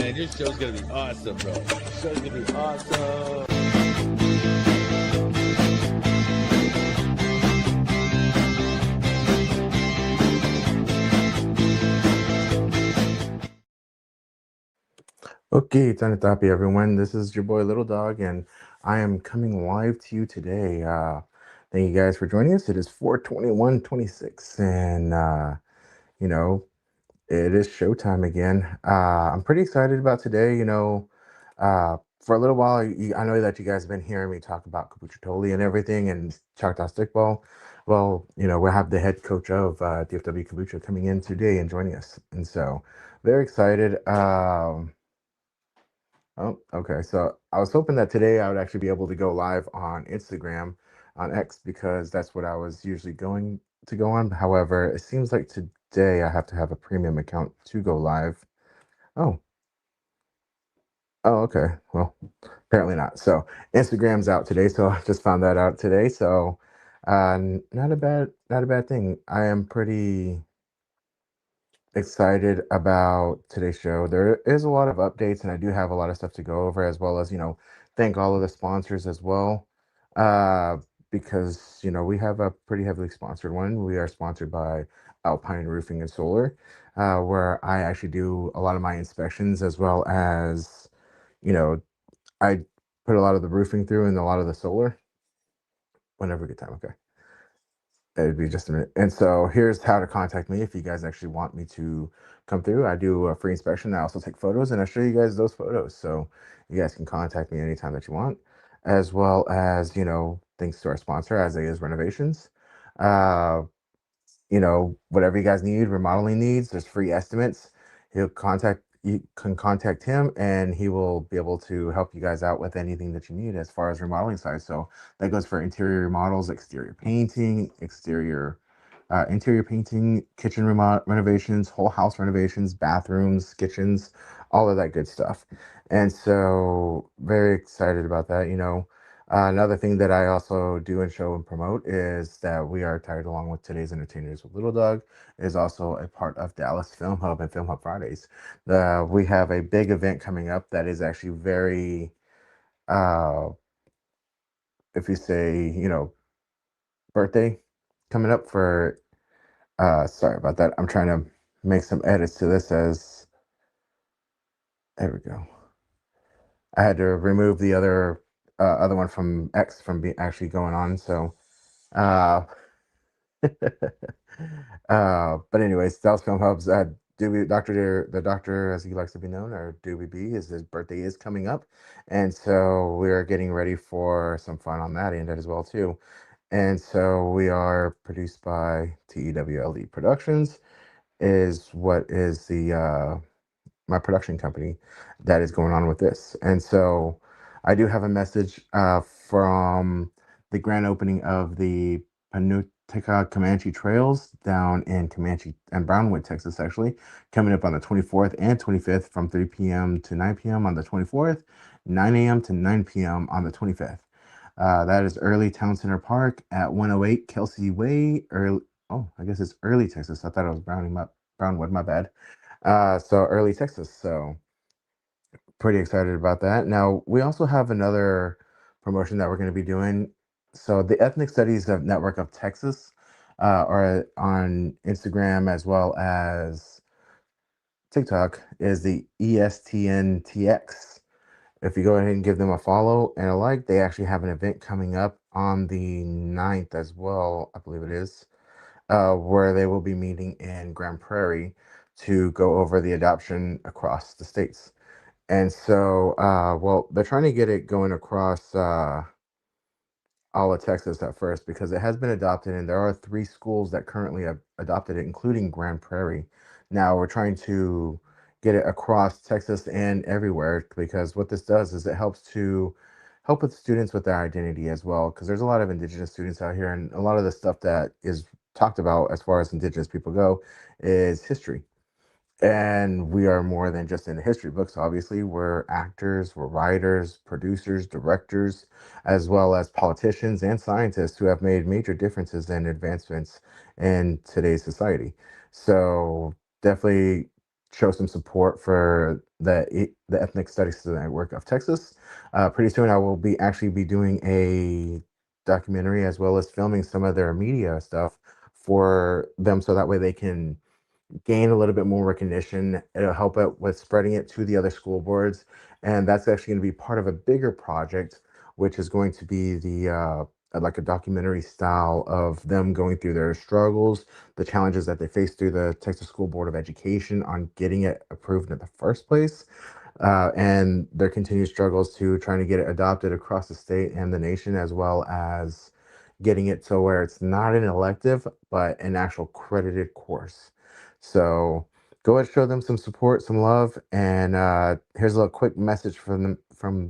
man. Your show's gonna be awesome, bro. Show's gonna be awesome. Okay, Tanitapi, everyone. This is your boy Little Dog, and I am coming live to you today. Thank you guys for joining us. It is 4/21/26, and you know, it is showtime again. I'm pretty excited about today. For a little while, I know that you guys have been hearing me talk about Kabutcha Toli and everything, and Choctaw Stickball. Well, we'll have the head coach of DFW Kabutcha coming in today and joining us, and so very excited. Oh, okay. So I was hoping that today I would actually be able to go live on Instagram, on X, because that's what I was usually going to go on. However, it seems like today I have to have a premium account to go live. Oh, oh, okay. Well, apparently not. So Instagram's out today, so I just found that out today. So, not a bad thing. I am pretty excited about today's show. There is a lot of updates, and I do have a lot of stuff to go over, as well as, thank all of the sponsors as well. Uh, because, we have a pretty heavily sponsored one. We are sponsored by Alpine Roofing and Solar, where I actually do a lot of my inspections, as well as, you know, I put a lot of the roofing through and a lot of the solar whenever we get time. Okay. It'd be just a minute. And so here's how to contact me if you guys actually want me to come through. I do a free inspection. I also take photos and I show you guys those photos. So you guys can contact me anytime that you want, as well as, thanks to our sponsor, as is renovations. Uh, whatever you guys need, remodeling needs, there's free estimates. You can contact him and he will be able to help you guys out with anything that you need as far as remodeling side. So that goes for interior remodels, interior painting, kitchen renovations, whole house renovations, bathrooms, kitchens, all of that good stuff. And so very excited about that. Another thing that I also do and show and promote is that we are tied along with today's entertainers with Little Dog is also a part of Dallas Film Hub and Film Hub Fridays. We have a big event coming up that is actually very, uh, if you say, birthday coming up for, sorry about that. I'm trying to make some edits to this there we go. I had to remove the other one from X from actually going on. So, uh, but anyways, Dallas Film Hub's Doobie the doctor, as he likes to be known, or Doobie B, his birthday is coming up, and so we are getting ready for some fun on that end as well too. And so we are produced by TEWLE Productions, is what is the my production company that is going on with this. And so I do have a message from the grand opening of the Panutica Comanche Trails down in Comanche and Brownwood, Texas, actually, coming up on the 24th and 25th from 3 p.m. to 9 p.m. on the 24th, 9 a.m. to 9 p.m. on the 25th. That is Early Town Center Park at 108 Kelsey Way. I guess it's Early, Texas. I thought it was Brownwood, my bad. So Early, Texas. So pretty excited about that. Now we also have another promotion that we're going to be doing. So the Ethnic Studies of Network of Texas are on Instagram as well as TikTok is the ESTNTX. If you go ahead and give them a follow and a like, they actually have an event coming up on the 9th as well, I believe it is, where they will be meeting in Grand Prairie to go over the adoption across the states. And so, well, they're trying to get it going across all of Texas at first because it has been adopted, and there are 3 schools that currently have adopted it, including Grand Prairie. Now we're trying to get it across Texas and everywhere because what this does is it helps to help with students with their identity as well, because there's a lot of Indigenous students out here, and a lot of the stuff that is talked about as far as Indigenous people go is history. And we are more than just in the history books, obviously. We're actors, we're writers, producers, directors, as well as politicians and scientists who have made major differences and advancements in today's society. So definitely show some support for the Ethnic Studies Network of Texas. Pretty soon, I will be actually be doing a documentary as well as filming some of their media stuff for them, so that way they can gain a little bit more recognition. It'll help out with spreading it to the other school boards. And that's actually going to be part of a bigger project, which is going to be the like a documentary style of them going through their struggles, the challenges that they face through the Texas School Board of Education on getting it approved in the first place, and their continued struggles to trying to get it adopted across the state and the nation, as well as getting it to where it's not an elective, but an actual credited course. So go ahead, show them some support, some love, and here's a little quick message from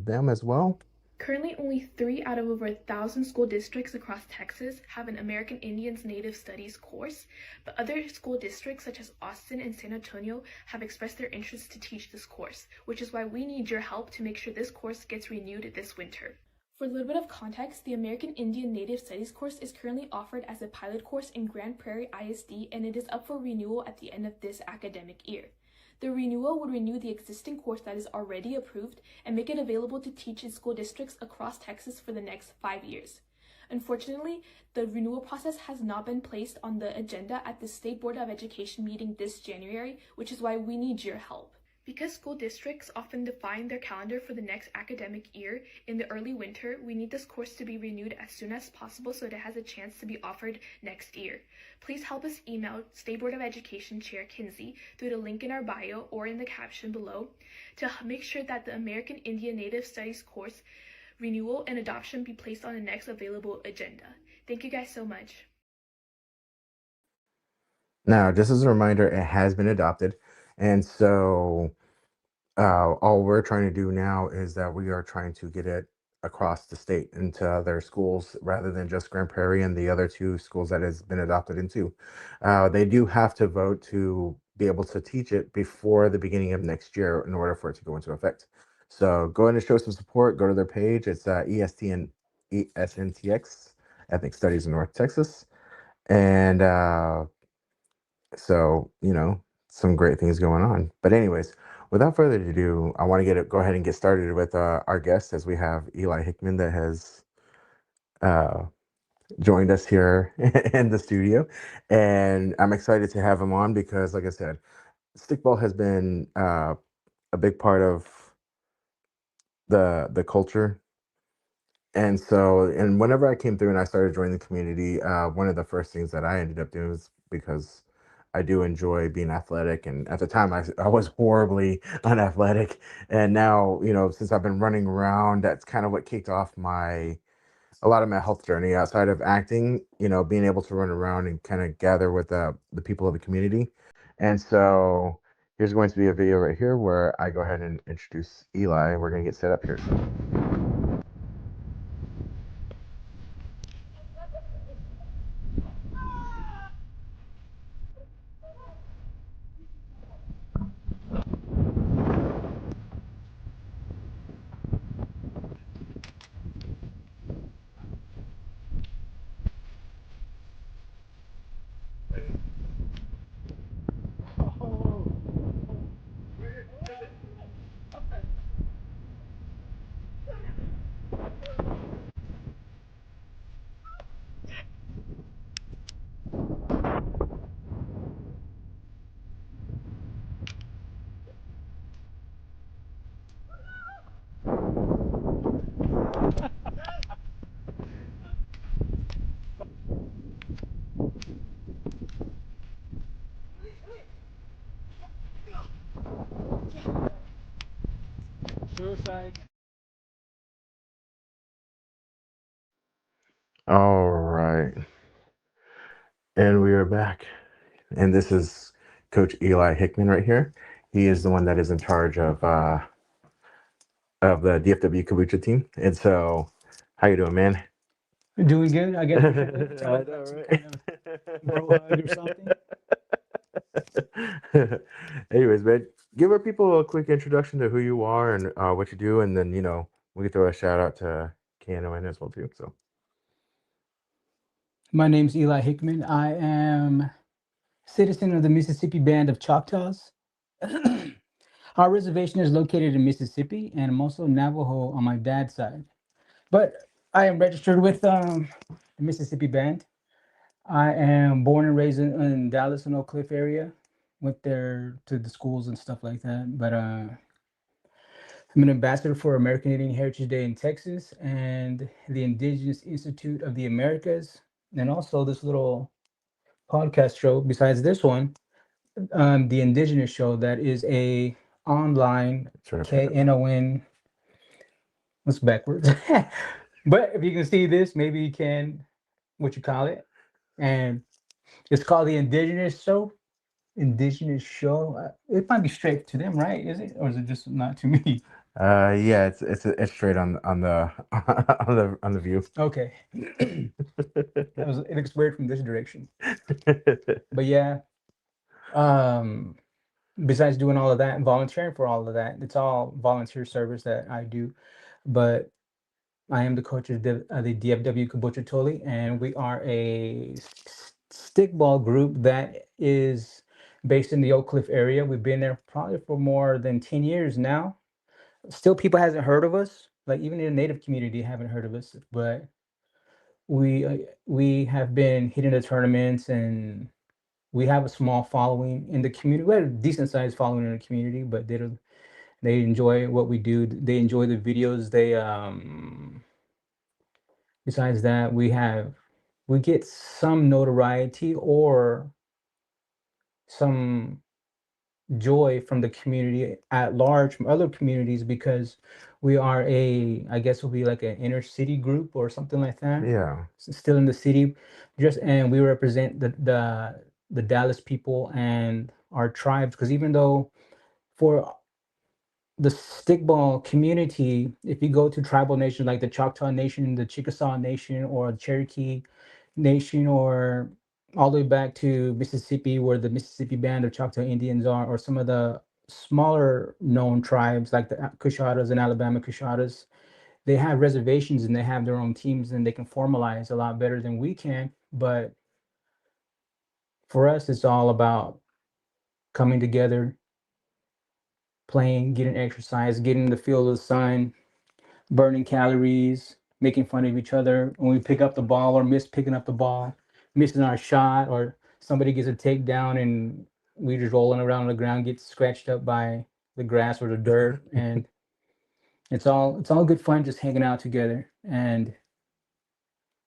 them as well. Currently, only 3 out of over 1,000 school districts across Texas have an American Indians Native Studies course, but other school districts such as Austin and San Antonio have expressed their interest to teach this course, which is why we need your help to make sure this course gets renewed this winter. For a little bit of context, the American Indian Native Studies course is currently offered as a pilot course in Grand Prairie ISD, and it is up for renewal at the end of this academic year. The renewal would renew the existing course that is already approved and make it available to teach in school districts across Texas for the next 5 years. Unfortunately, the renewal process has not been placed on the agenda at the State Board of Education meeting this January, which is why we need your help. Because school districts often define their calendar for the next academic year in the early winter, we need this course to be renewed as soon as possible so it has a chance to be offered next year. Please help us email State Board of Education Chair Kinsey through the link in our bio or in the caption below to make sure that the American Indian Native Studies course renewal and adoption be placed on the next available agenda. Thank you guys so much. Now, just as a reminder, it has been adopted, and so all we're trying to do now is that we are trying to get it across the state into other schools rather than just Grand Prairie and the other two schools that has been adopted into. They do have to vote to be able to teach it before the beginning of next year in order for it to go into effect. So go ahead and show some support. Go to their page. It's ESNTX, Ethnic Studies in North Texas. And so, some great things going on. But anyways, without further ado, I want to go ahead and get started with our guest, as we have Eli Hickman that has uh, joined us here in the studio, and I'm excited to have him on because, like I said, stickball has been a big part of the culture. And so, and whenever I came through and I started joining the community, one of the first things that I ended up doing was because I do enjoy being athletic. And at the time, I was horribly unathletic. And now, since I've been running around, that's kind of what kicked off a lot of my health journey outside of acting, being able to run around and kind of gather with the people of the community. And so here's going to be a video right here where I go ahead and introduce Eli. We're going to get set up here. Suicide. All right. And we are back. And this is Coach Eli Hickman right here. He is the one that is in charge of the DFW Kabutcha team. And so, how you doing, man? Doing good. I guess we should I tell it know, some right? kind of bro hug or something. Anyways, man, give our people a quick introduction to who you are and what you do, and then we can throw a shout out to KNON as well too. So, My name's Eli Hickman. I am citizen of the Mississippi Band of Choctaws. Our reservation is located in Mississippi, and I'm also Navajo on my dad's side. But I am registered with the Mississippi band. I am born and raised in Dallas and Oak Cliff area. Went there to the schools and stuff like that. But I'm an ambassador for American Indian Heritage Day in Texas and the Indigenous Institute of the Americas, and also this little podcast show. Besides this one, the Indigenous Show that is a online KNON. What's backwards? But if you can see this, maybe you can what you call it, and it's called the Indigenous Show. Indigenous Show. It might be straight to them, right? Is it, or is it just not to me? Yeah, it's straight on the on the view. Okay. It looks weird from this direction. But yeah, besides doing all of that and volunteering for all of that, it's all volunteer service that I do. But I am the coach of the DFW Kabutcha Toli, and we are a stickball group that is based in the Oak Cliff area. We've been there probably for more than 10 years now. Still, people hasn't heard of us. Like even in the native community, haven't heard of us. But we have been hitting the tournaments, and we have a small following in the community. We have a decent sized following in the community, but they enjoy what we do. They enjoy the videos. They besides that, we get some notoriety or some joy from the community at large, from other communities, because we are I guess we'll be like an inner city group or something like that. Yeah. Still in the city, and we represent the Dallas people and our tribes, because even though for the stickball community, if you go to tribal nations like the Choctaw Nation, the Chickasaw Nation, or the Cherokee Nation, or all the way back to Mississippi, where the Mississippi Band of Choctaw Indians are, or some of the smaller known tribes like the Cushatas and Alabama Cushatas, they have reservations and they have their own teams and they can formalize a lot better than we can. But for us, it's all about coming together, playing, getting exercise, getting in the field of the sun, burning calories, making fun of each other when we pick up the ball or miss picking up the ball, missing our shot, or somebody gets a takedown and we just rolling around on the ground, get scratched up by the grass or the dirt, and it's all good fun just hanging out together.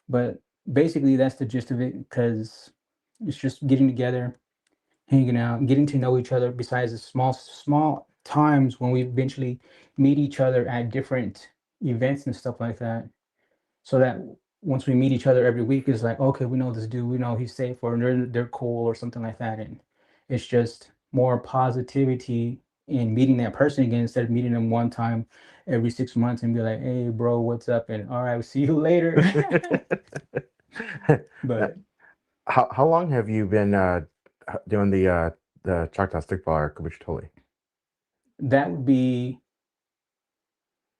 But basically that's the gist of it, because it's just getting together, hanging out, getting to know each other, besides the small times when we eventually meet each other at different events and stuff like that, so that once we meet each other every week, it's like, okay, we know this dude, we know he's safe, or they're cool or something like that. And it's just more positivity in meeting that person again, instead of meeting them one time every 6 months and be like, hey bro, what's up, and all right, we'll see you later. But how long have you been doing the Choctaw stickball or Kabutcha Toli? that would be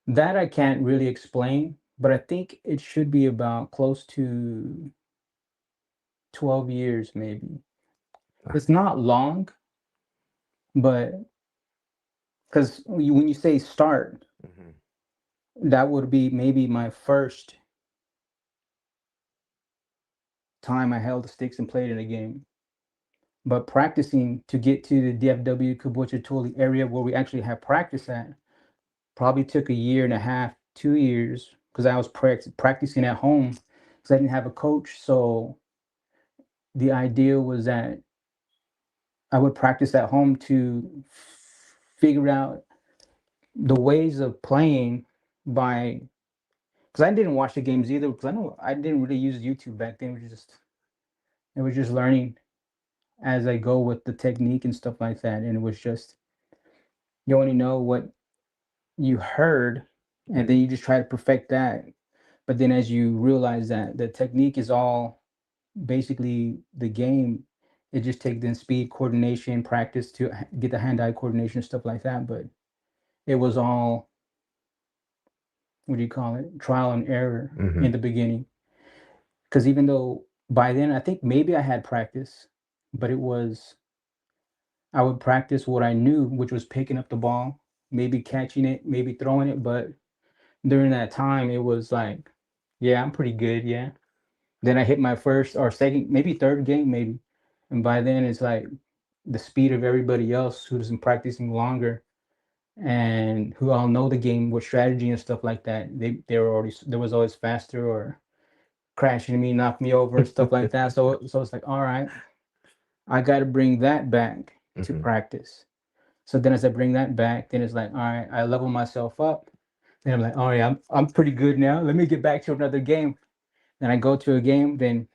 that I can't really explain, but I think it should be about close to 12 years, maybe. It's not long, but because when you say start, that would be maybe my first time I held the sticks and played in a game. But practicing to get to the DFW Kabutcha Toli area where we actually have practice at probably took a year and a half, 2 years, because I was practicing at home because I didn't have a coach. So the idea was that I would practice at home to figure out the ways of playing by, because I didn't watch the games either, because I didn't really use YouTube back then. It was just learning as I go with the technique and stuff like that. And it was just, you only know what you heard, and then you just try to perfect that. But then as you realize that the technique is all basically the game, it just takes then speed, coordination, practice to get the hand-eye coordination and stuff like that. But it was all, what do you call it, trial and error in the beginning. Because even though by then I think maybe I had practice, but I would practice what I knew, which was picking up the ball, maybe catching it, maybe throwing it. But during that time, it was like, yeah, I'm pretty good. Yeah. Then I hit my first or second, maybe third game, maybe. And by then, it's like the speed of everybody else who's been practicing longer and who all know the game with strategy and stuff like that. They were already there was always faster or crashing me, knock me over and stuff like that. So it's like, all right, I got to bring that back to Hmm. practice. So then as I bring that back, then it's like, all right, I level myself up. Then I'm like, oh yeah, I'm pretty good now. Let me get back to another game. Then I go to a game, then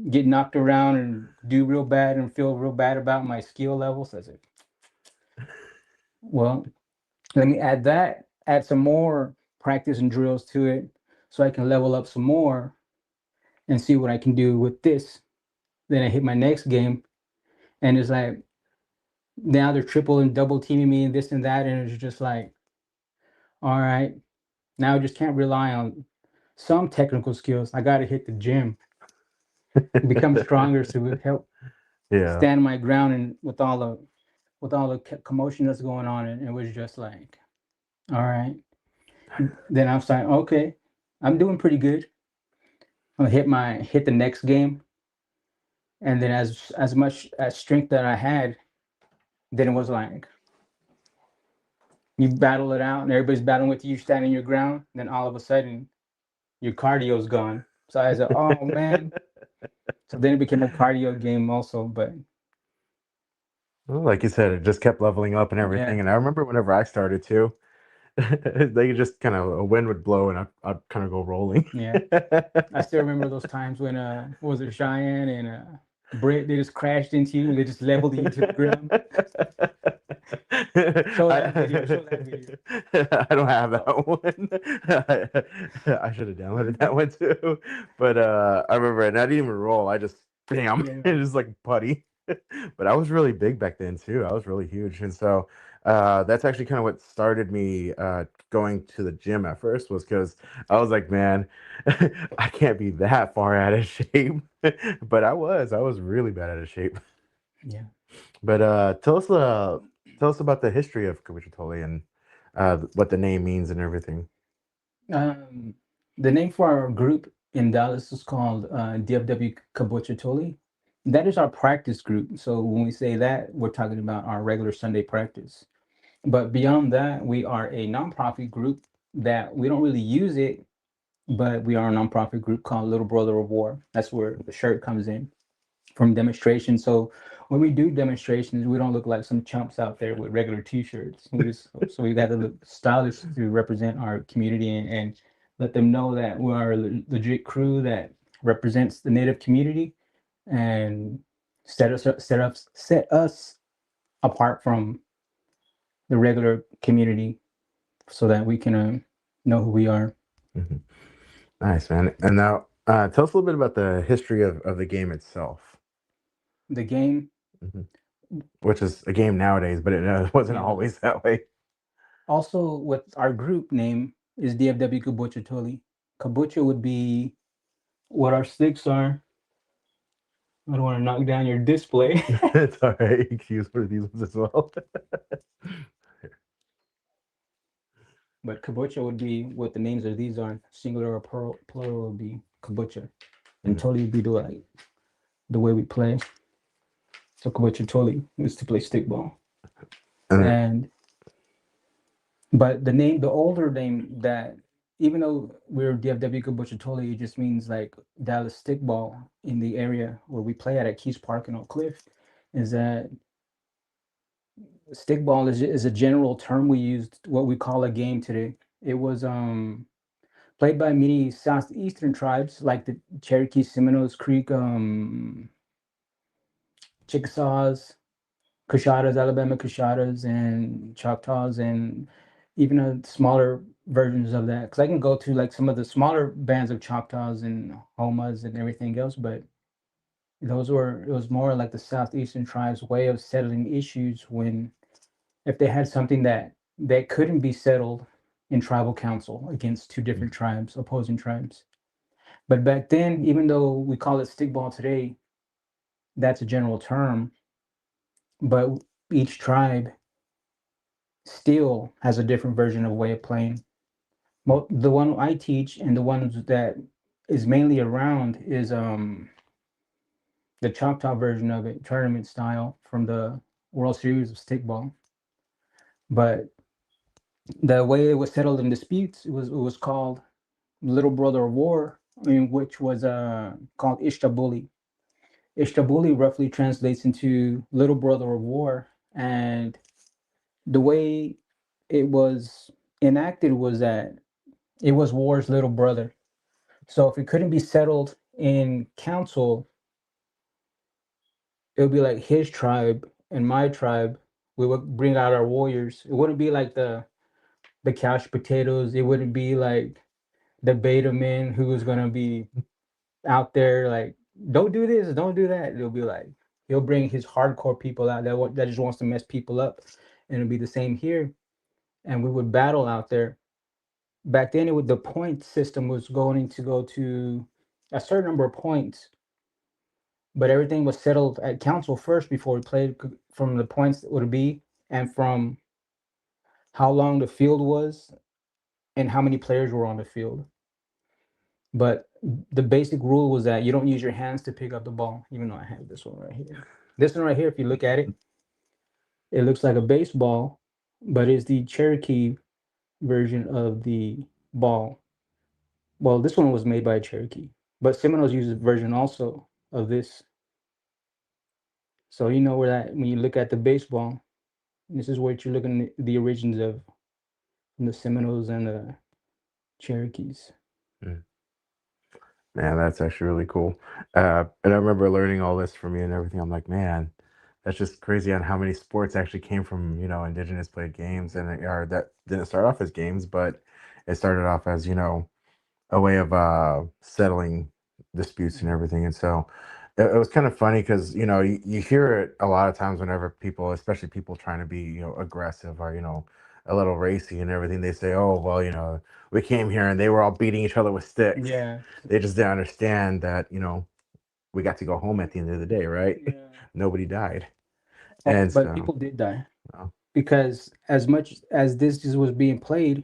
get knocked around and do real bad and feel real bad about my skill levels. So I said, well, let me add some more practice and drills to it so I can level up some more and see what I can do with this. Then I hit my next game and it's like now they're triple and double teaming me and this and that. And it's just like, all right, now I just can't rely on some technical skills. I got to hit the gym, become stronger to help Yeah. stand my ground and with all the commotion that's going on. And it was just like, all right. Then I'm saying, okay, I'm doing pretty good. I'll hit the next game. And then as much as strength that I had, then it was like you battle it out and everybody's battling with you, standing your ground, then all of a sudden your cardio's gone. So I said, oh man. So then it became a cardio game also, but Well, like you said, it just kept leveling up and yeah, everything. And I remember whenever I started too, they just kind of a wind would blow and I'd kind of go rolling. yeah. I still remember those times when what was it Cheyenne and Britt, they just crashed into you and they just leveled you to the ground. Show that video. Show that video. I don't have that one. I should have downloaded that one too. But I remember it, and I didn't even roll. I just bam, Yeah. it was like putty. But I was really big back then too. I was really huge, and so that's actually kind of what started me going to the gym at first was because I was like, man, I can't be that far out of shape. But I was really bad out of shape. Yeah. But tell us about the history of Kabutcha and what the name means and everything. Um, the name for our group in Dallas is called DFW Kabutcha Toli. That is our practice group. So when we say that, we're talking about our regular Sunday practice. But beyond that, we are a nonprofit group that we don't really use it, but we are a nonprofit group called Little Brother of War. That's where the shirt comes in from demonstration. So when we do demonstrations, we don't look like some chumps out there with regular T-shirts. So we got to look stylish to represent our community and let them know that we are a legit crew that represents the Native community and set us apart from the regular community so that we can know who we are. Mhm. Nice, man. And now tell us a little bit about the history of the game itself. The game, Hmm. Which is a game nowadays, but it wasn't yeah. always that way. Also, with our group name is DFW Kabutcha Toli. Kabutcha would be what our sticks are. I don't want to knock down your display, It's all right. You can use one of these ones as well. but Kabutcha would be what the names of these are. Singular or plural would be Kabutcha, and Mhm. Toli would be the way we play. So Kabutcha Toli is to play stickball, And and but the older name that even though we're DFW Kabutcha Toli, it just means like Dallas stickball in the area where we play at Keys Park in Oak Cliff. Is that stickball is a general term we used what we call a game today. It was played by many southeastern tribes like the Cherokee, Seminoles Creek, Chickasaws, Cushatas, Alabama Cushatas, and Choctaws, and even smaller versions of that. Because I can go to like some of the smaller bands of Choctaws and Homas and everything else, but it was more like the southeastern tribes' way of settling issues when if they had something that couldn't be settled in tribal council against two different tribes, opposing tribes. But back then, even though we call it stickball today, that's a general term. But each tribe still has a different version of way of playing. The one I teach and the ones that is mainly around is the Choctaw version of it, tournament style from the World Series of Stickball. But the way it was settled in disputes, it was called Little Brother of War, which was called Ishtabuli. Ishtabuli roughly translates into Little Brother of War, and the way it was enacted was that it was war's little brother. So if it couldn't be settled in council, it would be like his tribe and my tribe. We would bring out our warriors. It wouldn't be like the couch potatoes. It wouldn't be like the beta man who was gonna be out there like, don't do this, don't do that. It'll be like he'll bring his hardcore people out that just wants to mess people up, and it'll be the same here. And we would battle out there. Back then, the point system was going to go to a certain number of points, but everything was settled at council first before we played from the points that would be and from how long the field was and how many players were on the field. But the basic rule was that you don't use your hands to pick up the ball, even though I have this one right here. This one right here, if you look at it, it looks like a baseball, but it's the Cherokee version of the ball. Well, this one was made by a Cherokee, but Seminoles use a version also of this. So you know where that when you look at the baseball, this is what you're looking at the origins of from the Seminoles and the Cherokees. Mm. Man, that's actually really cool. And I remember learning all this from you and everything. I'm like, man, that's just crazy on how many sports actually came from, indigenous played games, and or that didn't start off as games, but it started off as, a way of settling disputes and everything. And so it was kind of funny because you hear it a lot of times whenever people, especially people trying to be aggressive or a little racy and everything. They say, "Oh well, we came here and they were all beating each other with sticks." Yeah. They just didn't understand that we got to go home at the end of the day, right? Yeah. Nobody died, and But so people did die oh, because as much as this was being played,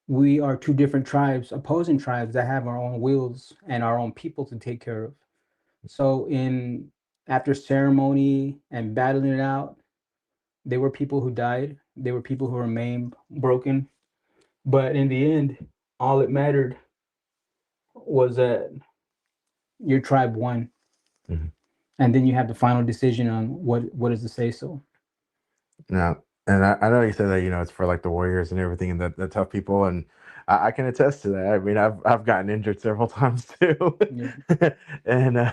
we are two different tribes, opposing tribes that have our own wills and our own people to take care of. So in after ceremony and battling it out, there were people who died. There were people who were maimed, broken. But in the end, all it mattered was that your tribe won. mhm. And then you have the final decision on what is the say so. No, and I know you said that it's for like the warriors and everything and the tough people, and I can attest to that. I mean, I've gotten injured several times too, Yeah. and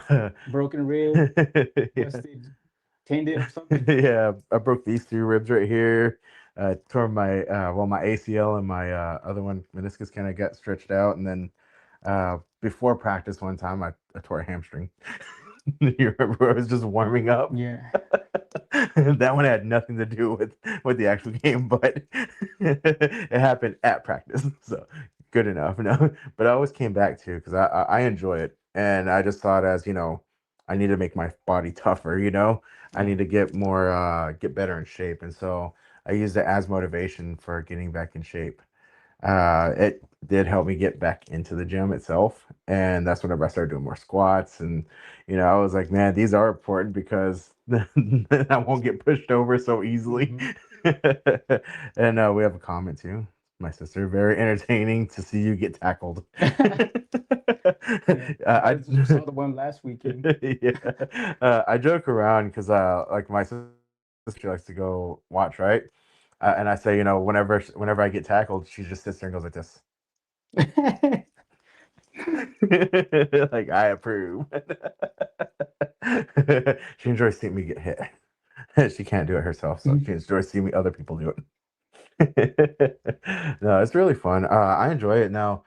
Broken rib, yeah. twisted tendon or something. Yeah, I broke these two ribs right here. Tore my my ACL and my other one meniscus kind of got stretched out, and then before practice one time I tore a hamstring. You remember I was just warming up? Yeah. That one had nothing to do with the actual game, but it happened at practice, so good enough. No, but I always came back to because I enjoy it, and I just thought as I need to make my body tougher. I need to get more get better in shape, and so I used it as motivation for getting back in shape. It did help me get back into the gym itself, and that's whenever I started doing more squats, and I was like, man, these are important because then I won't get pushed over so easily. And we have a comment too. My sister, very entertaining to see you get tackled. I saw the one last weekend. Yeah, I joke around because like my sister likes to go watch, right? And I say, whenever I get tackled, she just sits there and goes like this. Like, I approve. She enjoys seeing me get hit. She can't do it herself, so she enjoys seeing other people do it. No, it's really fun. I enjoy it now.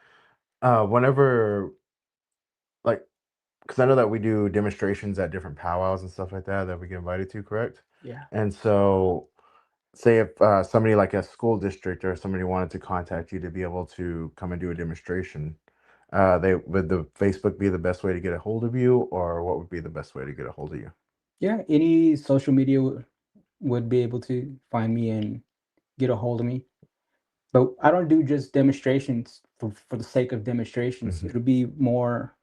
Whenever, like, because I know that we do demonstrations at different powwows and stuff like that we get invited to, correct? Yeah. And so say if somebody like a school district or somebody wanted to contact you to be able to come and do a demonstration, they would the Facebook be the best way to get a hold of you, or what would be the best way to get a hold of you? Yeah, any social media would be able to find me and get a hold of me. But I don't do just demonstrations for the sake of demonstrations. Hmm. It'll be more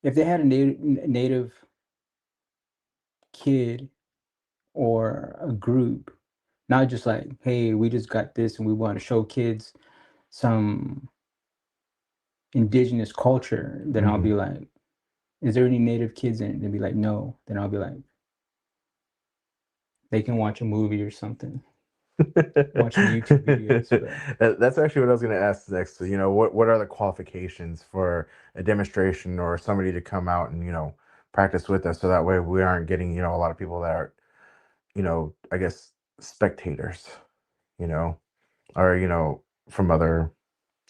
if they had a native kid or a group, not just like, hey, we just got this and we want to show kids some indigenous culture, then I'll Hmm. be like, is there any native kids in it? They'll be like, no. Then I'll be like, they can watch a movie or something, watch some YouTube videos. But That's actually what I was going to ask next. So, what are the qualifications for a demonstration or somebody to come out and, practice with us so that way we aren't getting, a lot of people that are, I guess spectators, you know, or, from other,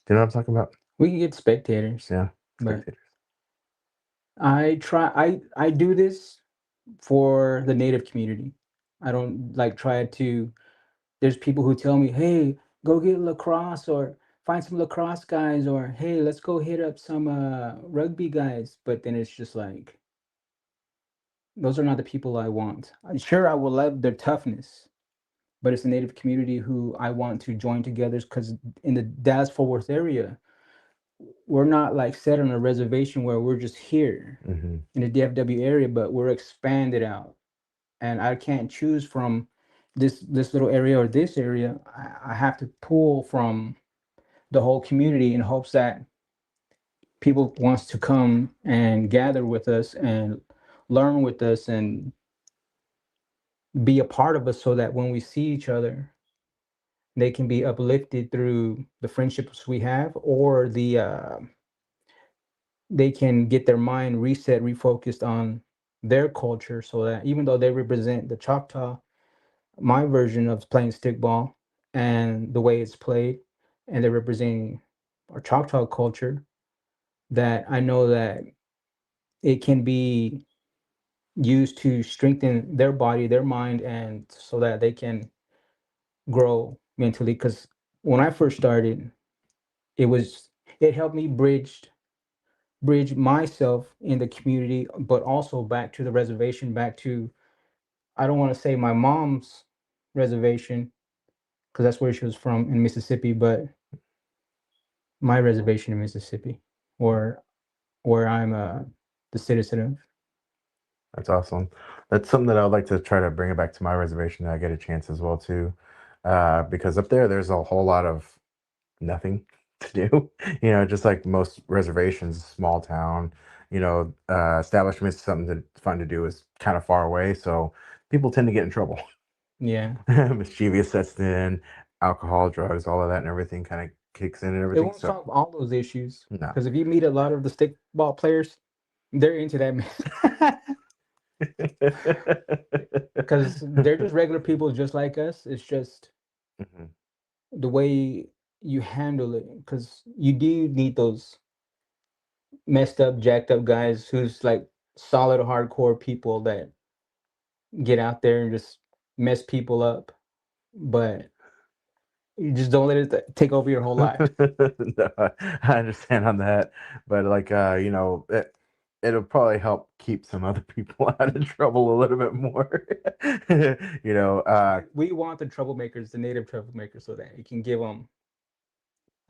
you know what I'm talking about? we can get spectators. Yeah, But spectators. I do this for the native community. I don't like try to. There's people who tell me, "Hey, go get lacrosse or find some lacrosse guys," or "Hey, let's go hit up some rugby guys." But then it's just like those are not the people I want. I'm sure I will love their toughness, but it's the native community who I want to join together because in the Dallas Fort Worth area, we're not like set on a reservation where we're just here Hmm. in the DFW area, but we're expanded out. And I can't choose from this little area or this area. I have to pull from the whole community in hopes that people wants to come and gather with us and learn with us and be a part of us so that when we see each other they can be uplifted through the friendships we have or they can get their mind reset refocused on their culture so that even though they represent the Choctaw, my version of playing stickball and the way it's played, and they're representing our Choctaw culture, that I know that it can be used to strengthen their body, their mind, and so that they can grow mentally. Because when I first started, it was it helped me bridge myself in the community, but also back to the reservation, back to I don't want to say my mom's reservation because that's where she was from in Mississippi, but my reservation in Mississippi, or where I'm the citizen of. That's awesome. That's something that I would like to try to bring it back to my reservation that I get a chance as well too. Because up there's a whole lot of nothing to do. Just like most reservations, small town, establishments, something that's fun to do is kind of far away. So people tend to get in trouble. Yeah, Mischievous sets in, alcohol, drugs, all of that and everything kind of kicks in and it everything. won't So solve all those issues no. because if you meet a lot of the stickball players, they're into that mess because they're just regular people just like us. It's just Mhm. the way you handle it because you do need those messed up, jacked up guys who's like solid, hardcore people that get out there and just mess people up, but you just don't let it take over your whole life. No, I understand on that, but like it'll probably help keep some other people out of trouble a little bit more. You know, uh We want the troublemakers, the native troublemakers, so that you can give them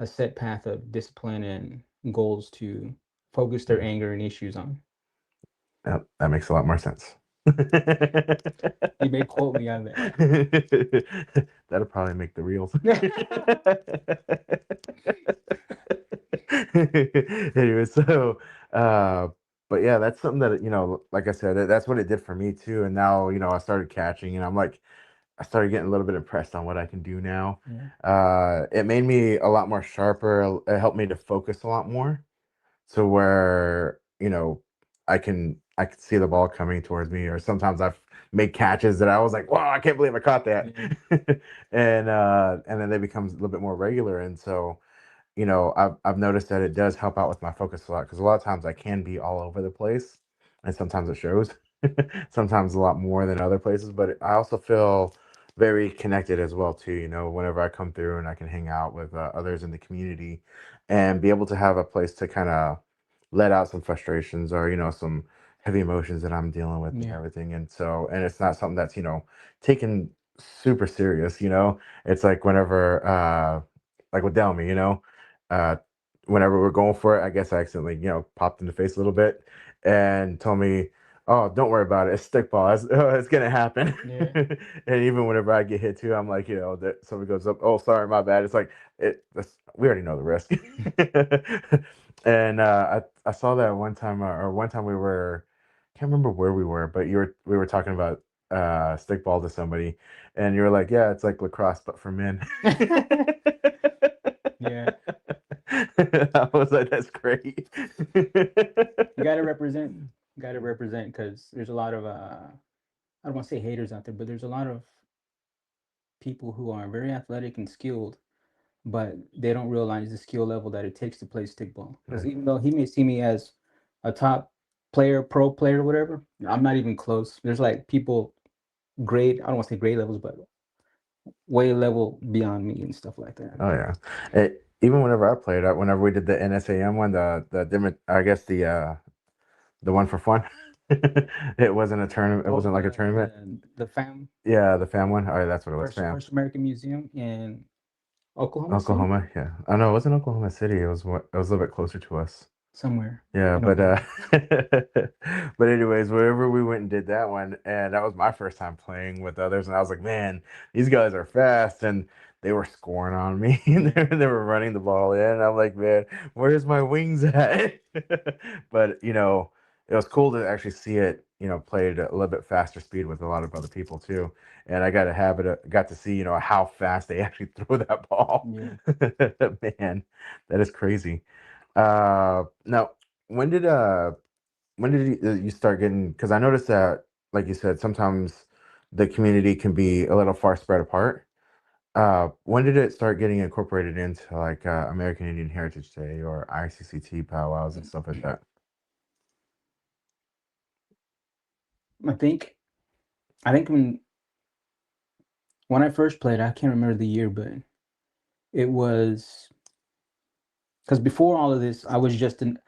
a set path of discipline and goals to focus their mm, anger and issues on. that makes a lot more sense. You may quote me on that. That'll probably make the reels. Anyway, so uh but yeah, that's something that like I said, that's what it did for me too. And now, I started catching and I'm like I started getting a little bit impressed on what I can do now. Yeah. It made me a lot more sharper. It helped me to focus a lot more. So where, I can see the ball coming towards me, or sometimes I've made catches that I was like, wow, I can't believe I caught that. Yeah. And then they become a little bit more regular. And so, I've noticed that it does help out with my focus a lot because a lot of times I can be all over the place, and sometimes it shows. Sometimes a lot more than other places, but I also feel very connected as well too. Whenever I come through and I can hang out with others in the community, and be able to have a place to kind of let out some frustrations or some heavy emotions that I'm dealing with and Yeah. everything. And so, and it's not something that's, taken super serious, It's like whenever, like with Delmy, uh, whenever we're going for it, I guess I accidentally, popped in the face a little bit and told me, "Oh, don't worry about it. It's stickball. It's gonna happen." Yeah. And even whenever I get hit too, I'm like, that somebody goes up, "Oh, sorry, my bad." It's like we already know the risk. And I saw that one time, or one time we were, can't remember where we were, but we were talking about stickball to somebody, and you were like, "Yeah, it's like lacrosse, but for men." Yeah. I was like, "That's great." You gotta represent. Gotta represent because there's a lot of I don't want to say haters out there, but there's a lot of people who are very athletic and skilled, but they don't realize the skill level that it takes to play stickball. Because even though he may see me as a top player, pro player, whatever, I'm not even close. There's like people grade, I don't want to say grade levels, but way level beyond me and stuff like that. Oh yeah. Even whenever I played, whenever we did the NSAM one, I guess the one for fun. It wasn't a tournament. It Oh, wasn't like a tournament. the fam Yeah, the fam one. Oh, yeah, that's what it was. Fam. first American Museum in Oklahoma City, Oklahoma. Yeah. Oh no, it wasn't Oklahoma City. It was a little bit closer to us. somewhere Yeah, in but Oklahoma. but anyways, wherever we went and did that one, and that was my first time playing with others, and I was like, man, these guys are fast, and they were scoring on me, and they were running the ball in, and I'm like, man, where's my wings at? But it was cool to actually see it, played at a little bit faster speed with a lot of other people too, and I got to see, how fast they actually throw that ball. Yeah. Man, that is crazy. Now, when did you start getting? Because I noticed that, like you said, sometimes the community can be a little far spread apart. When did it start getting incorporated into like American Indian Heritage Day or ICCT powwows and stuff like that? I think when I first played, I can't remember the year, but it was because before all of this, I was just an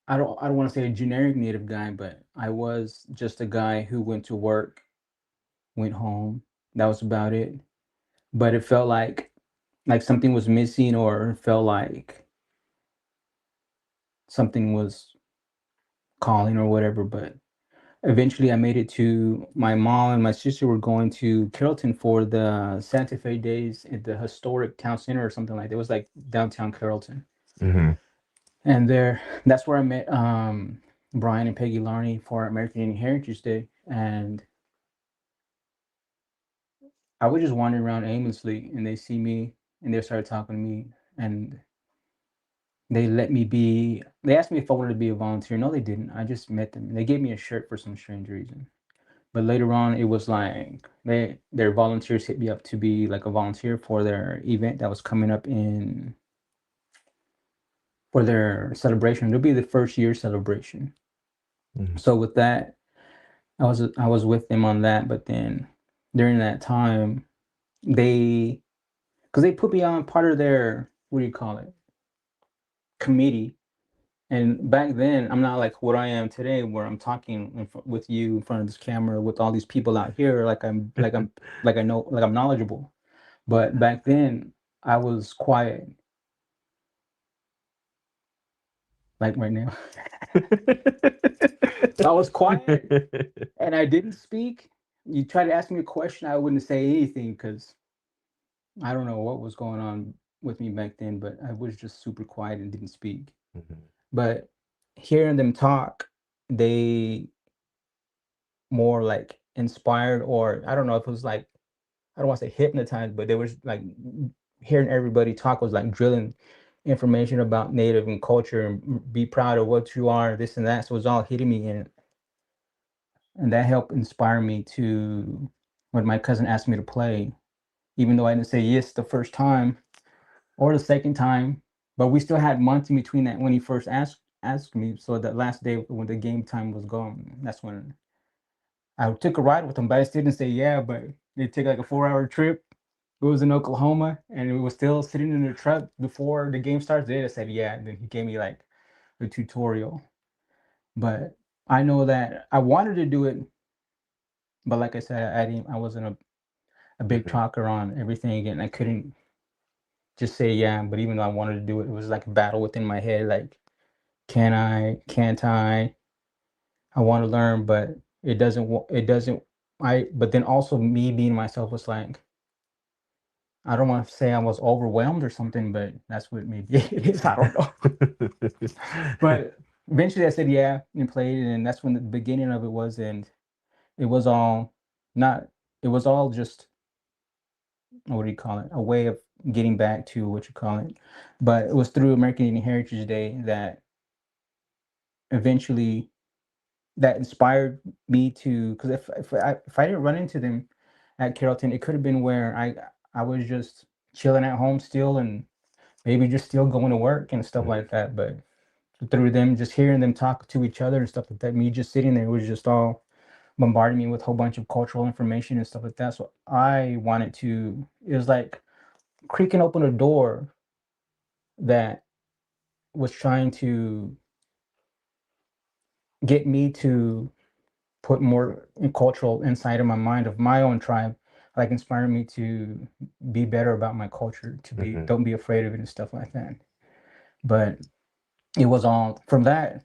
I don't want to say a generic native guy, but I was just a guy who went to work, went home. That was about it. But it felt like something was missing, or it felt like something was calling or whatever. But eventually, I made it to my mom and my sister were going to Carrollton for the Santa Fe Days at the historic town center or something like that. It was like downtown Carrollton. Mm-hmm. And that's where I met Brian and Peggy Larney for American Indian Heritage Day. And I was just wandering around aimlessly, and they see me, and they started talking to me, and they let me be. They asked me if I wanted to be a volunteer. No, they didn't. I just met them, and they gave me a shirt for some strange reason. But later on, it was like their volunteers hit me up to be like a volunteer for their event that was coming up for their celebration. It'll be the first year celebration. Mm-hmm. So with that, I was with them on that. But then during that time, they because they put me on part of their, what do you call it, committee. And back then, I'm not like what I am today, where I'm talking with you in front of this camera with all these people out here, like I know, like I'm knowledgeable. But back then, I was quiet, like right now. I was quiet, and I didn't speak. You try to ask me a question, I wouldn't say anything because I don't know what was going on with me back then, but I was just super quiet and didn't speak. Mm-hmm. But hearing them talk, they more like inspired, or I don't know if it was like, I don't want to say hypnotized, but they was like hearing everybody talk was like drilling information about native and culture and be proud of what you are, this and that. So it was all hitting me, and that helped inspire me to when my cousin asked me to play, even though I didn't say yes the first time or the second time, but we still had months in between that when he first asked me. So that last day when the game time was gone, that's when I took a ride with him, but I still didn't say yeah. But they took like a 4-hour trip. It was in Oklahoma, and we were still sitting in the truck before the game starts. They just said yeah, and then he gave me like a tutorial. But I know that I wanted to do it, but like I said, I wasn't a big Mhm. talker on everything, and I couldn't just say yeah. But even though I wanted to do it, it was like a battle within my head, like, can I, can't I want to learn, but it doesn't. But then also me being myself was like, I don't want to say I was overwhelmed or something, but that's what maybe it is. I don't know. But eventually I said yeah and played, and that's when the beginning of it was, and it was all not, it was all just, what do you call it? A way of getting back to what you call it. But it was through American Indian Heritage Day that eventually that inspired me to, because if I didn't run into them at Carrollton, it could have been where I was just chilling at home still, and maybe just still going to work and stuff like that. But through them, just hearing them talk to each other and stuff like that, me just sitting there was just all bombarding me with a whole bunch of cultural information and stuff like that. So I wanted to, it was like creaking open a door that was trying to get me to put more cultural inside of my mind of my own tribe, like inspire me to be better about my culture, to be, Mhm. don't be afraid of it and stuff like that. But it was all from that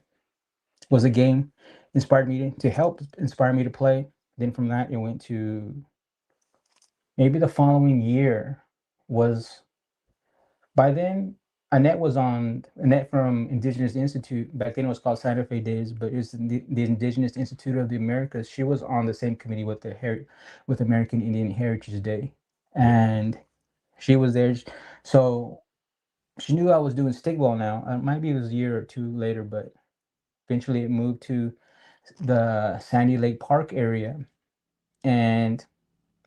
was a game inspired me to help inspire me to play. Then from that it went to maybe the following year was, by then Annette from Indigenous Institute. Back then it was called Santa Fe Days, but it's the Indigenous Institute of the Americas. She was on the same committee with with American Indian Heritage Day, and she was there. So she knew I was doing stickball now. Maybe it was a year or two later, but eventually it moved to the Sandy Lake Park area, and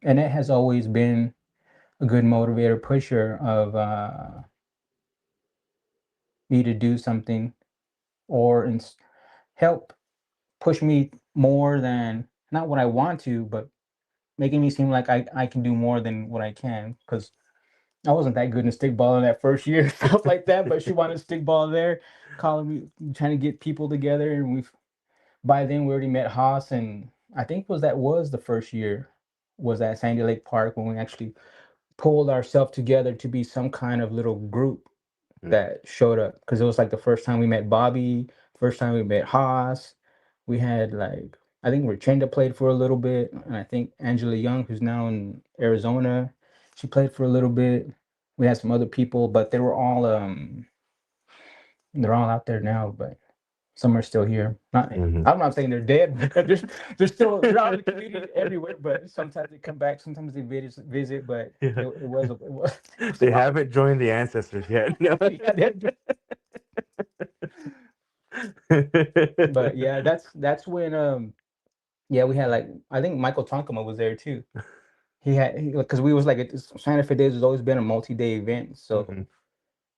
Annette has always been a good motivator, pusher of me to do something, or help push me more than not what I want to, but making me seem like I can do more than what I can. Because I wasn't that good in stickball in that first year, stuff like that. But she wanted stickball there, calling me, trying to get people together, and by then we already met Haas, and I think was the first year was at Sandy Lake Park when we actually pulled ourselves together to be some kind of little group that showed up, because it was like the first time we met Bobby, first time we met Haas. We had like, I think Richenda played for a little bit, and I think Angela Young, who's now in Arizona, she played for a little bit. We had some other people, but they're all out there now, but some are still here. Not, Mhm. I'm not saying they're dead. They're out in the community everywhere, but sometimes they come back, sometimes they visit, but Yeah. it was a They lot. haven't joined the ancestors yet. No. Yeah, but yeah, that's when yeah, we had like, I think Michael Tonkama was there too. Because we was like, Santa Fe Days has always been a multi-day event, so Mhm.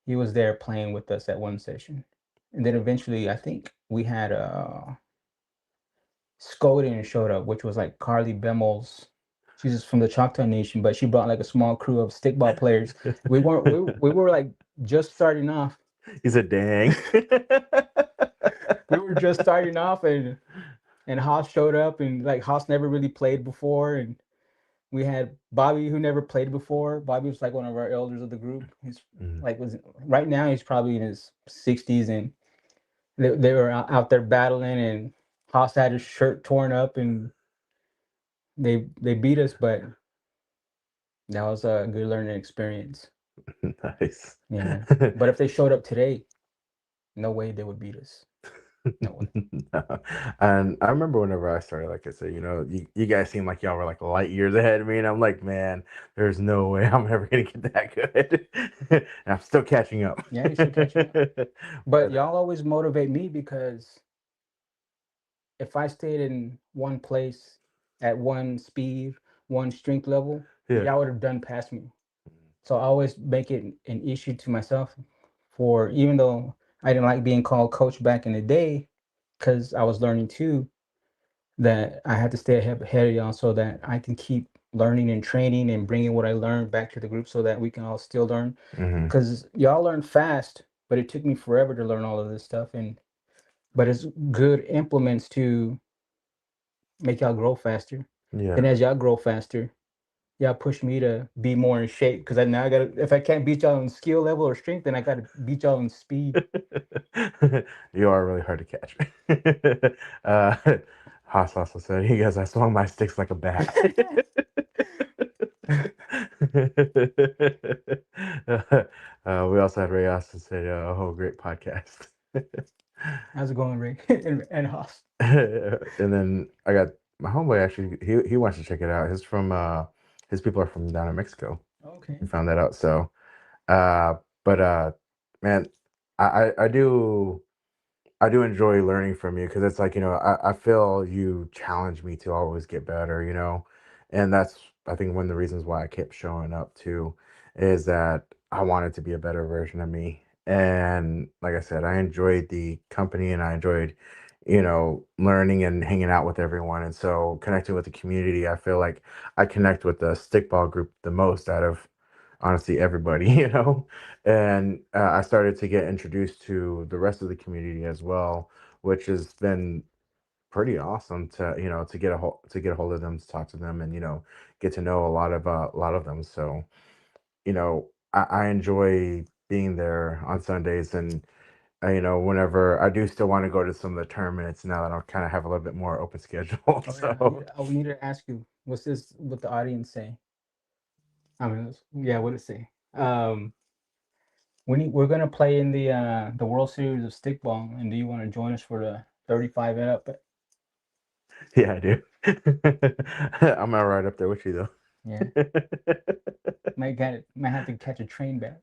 he was there playing with us at one session, and then eventually I think we had Scoden showed up, which was like Carly Bemmels. She's just from the Choctaw Nation, but she brought like a small crew of stickball players. We were like just starting off. He's a dang. We were just starting off, and Haas showed up, and like Haas never really played before, and we had Bobby who never played before. Bobby was like one of our elders of the group. He's Mhm. like, was right now he's probably in his 60s, and they were out there battling, and Haas had his shirt torn up, and they beat us, but that was a good learning experience. Nice. Yeah. But if they showed up today, no way they would beat us. No way. No. And I remember whenever I started, like I said, you guys seem like y'all were like light years ahead of me, and I'm like, man, there's no way I'm ever gonna get that good. And I'm still catching up. Yeah, you're still catching up. But y'all always motivate me, because if I stayed in one place at one speed, one strength level, Yeah. y'all would have done past me. So I always make it an issue to myself, for even though I didn't like being called coach back in the day, because I was learning too, that I had to stay ahead of y'all so that I can keep learning and training and bringing what I learned back to the group so that we can all still learn. Mhm. Because y'all learn fast, but it took me forever to learn all of this stuff. And but it's good implements to make y'all grow faster. Yeah. Then as y'all grow faster, y'all push me to be more in shape because I gotta, if I can't beat y'all in skill level or strength, then I gotta beat y'all in speed. You are really hard to catch. uh, Haas also said, "He goes, I swung my sticks like a bat." We also had Ray Austin say, "Oh, great podcast." How's it going, Ray and Haas? And then I got my homeboy. Actually, he wants to check it out. His people are from down in Mexico. Okay. We found that out. So, uh, but man, I do. I do enjoy learning from you because it's like, I feel you challenge me to always get better, and that's, I think, one of the reasons why I kept showing up too, is that I wanted to be a better version of me. And like I said, I enjoyed the company and I enjoyed, learning and hanging out with everyone. And so connecting with the community, I feel like I connect with the stickball group the most out of honestly everybody, and I started to get introduced to the rest of the community as well, which has been pretty awesome to to get a hold of them, to talk to them, and get to know a lot of them. So I enjoy being there on Sundays, and whenever I do still want to go to some of the tournaments now that I kind of have a little bit more open schedule. Oh yeah, So I would need to ask you, what's this? What the audience say? I mean, yeah, what did it say? We're gonna play in the World Series of Stickball, and do you want to join us for the 35 and up? yeah, I do. I'm not right up there with you though. Yeah, might have to catch a train back.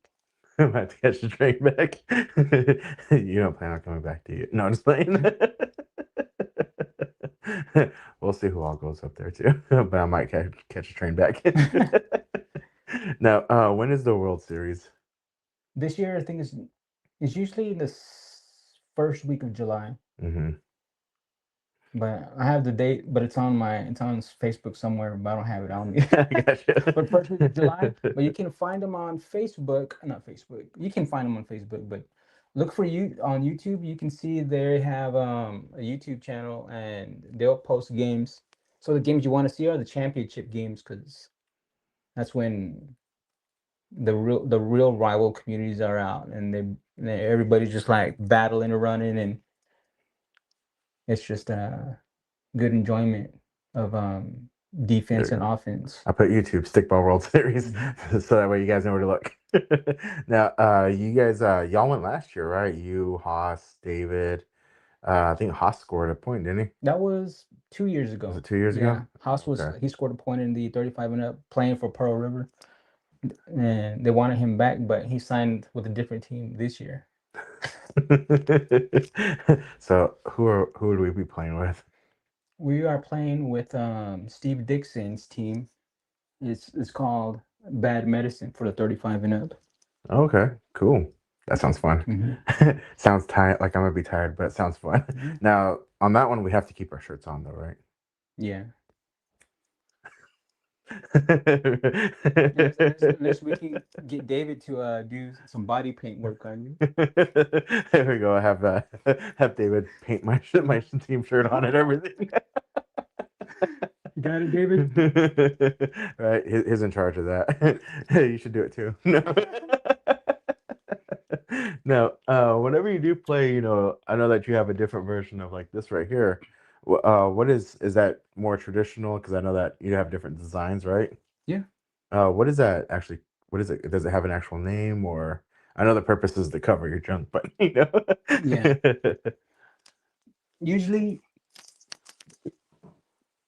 I'm about to catch the train back. You don't plan on coming back, do you? No, I'm just playing. We'll see who all goes up there too. But I might catch a train back. Now, when is the World Series? This year, I think it's usually in the first week of July. Hmm. But I have the date, but it's on Facebook somewhere, but I don't have it on me. I gotcha. But first week of July, but you can find them on Facebook, not Facebook. You can find them on Facebook, but look for you on YouTube. You can see they have a YouTube channel and they'll post games. So the games you want to see are the championship games because that's when the real rival communities are out and everybody's just like battling and running and it's just good enjoyment of defense There you and go. offense. I put YouTube Stickball World Series Mhm. so that way you guys know where to look. Now, you guys, y'all went last year, right? You, Haas, David. I think Haas scored a point, didn't he? That was 2 years Was ago. it 2 years ago? Yeah, Haas was Okay. he scored a point in the 35 and up playing for Pearl River, and they wanted him back, but he signed with a different team this year. So who would we be playing with? We are playing with Steve Dixon's team. It's called Bad Medicine for the 35 and up. Okay, cool. That sounds fun. Mhm. Sounds tired, like I'm gonna be tired, but it sounds fun. Mhm. Now, on that one, we have to keep our shirts on though, right? Yeah. Unless we can get David to do some body paint work on you. There we go. Have David paint my team shirt on and everything. You got it, David? Right, he's in charge of that. You should do it too. No. Now, whenever you do play, I know that you have a different version of like this right here. What is that more traditional? Because I know that you have different designs, right? Yeah. What is that actually? What is it? Does it have an actual name, or I know the purpose is to cover your junk, but Yeah. Usually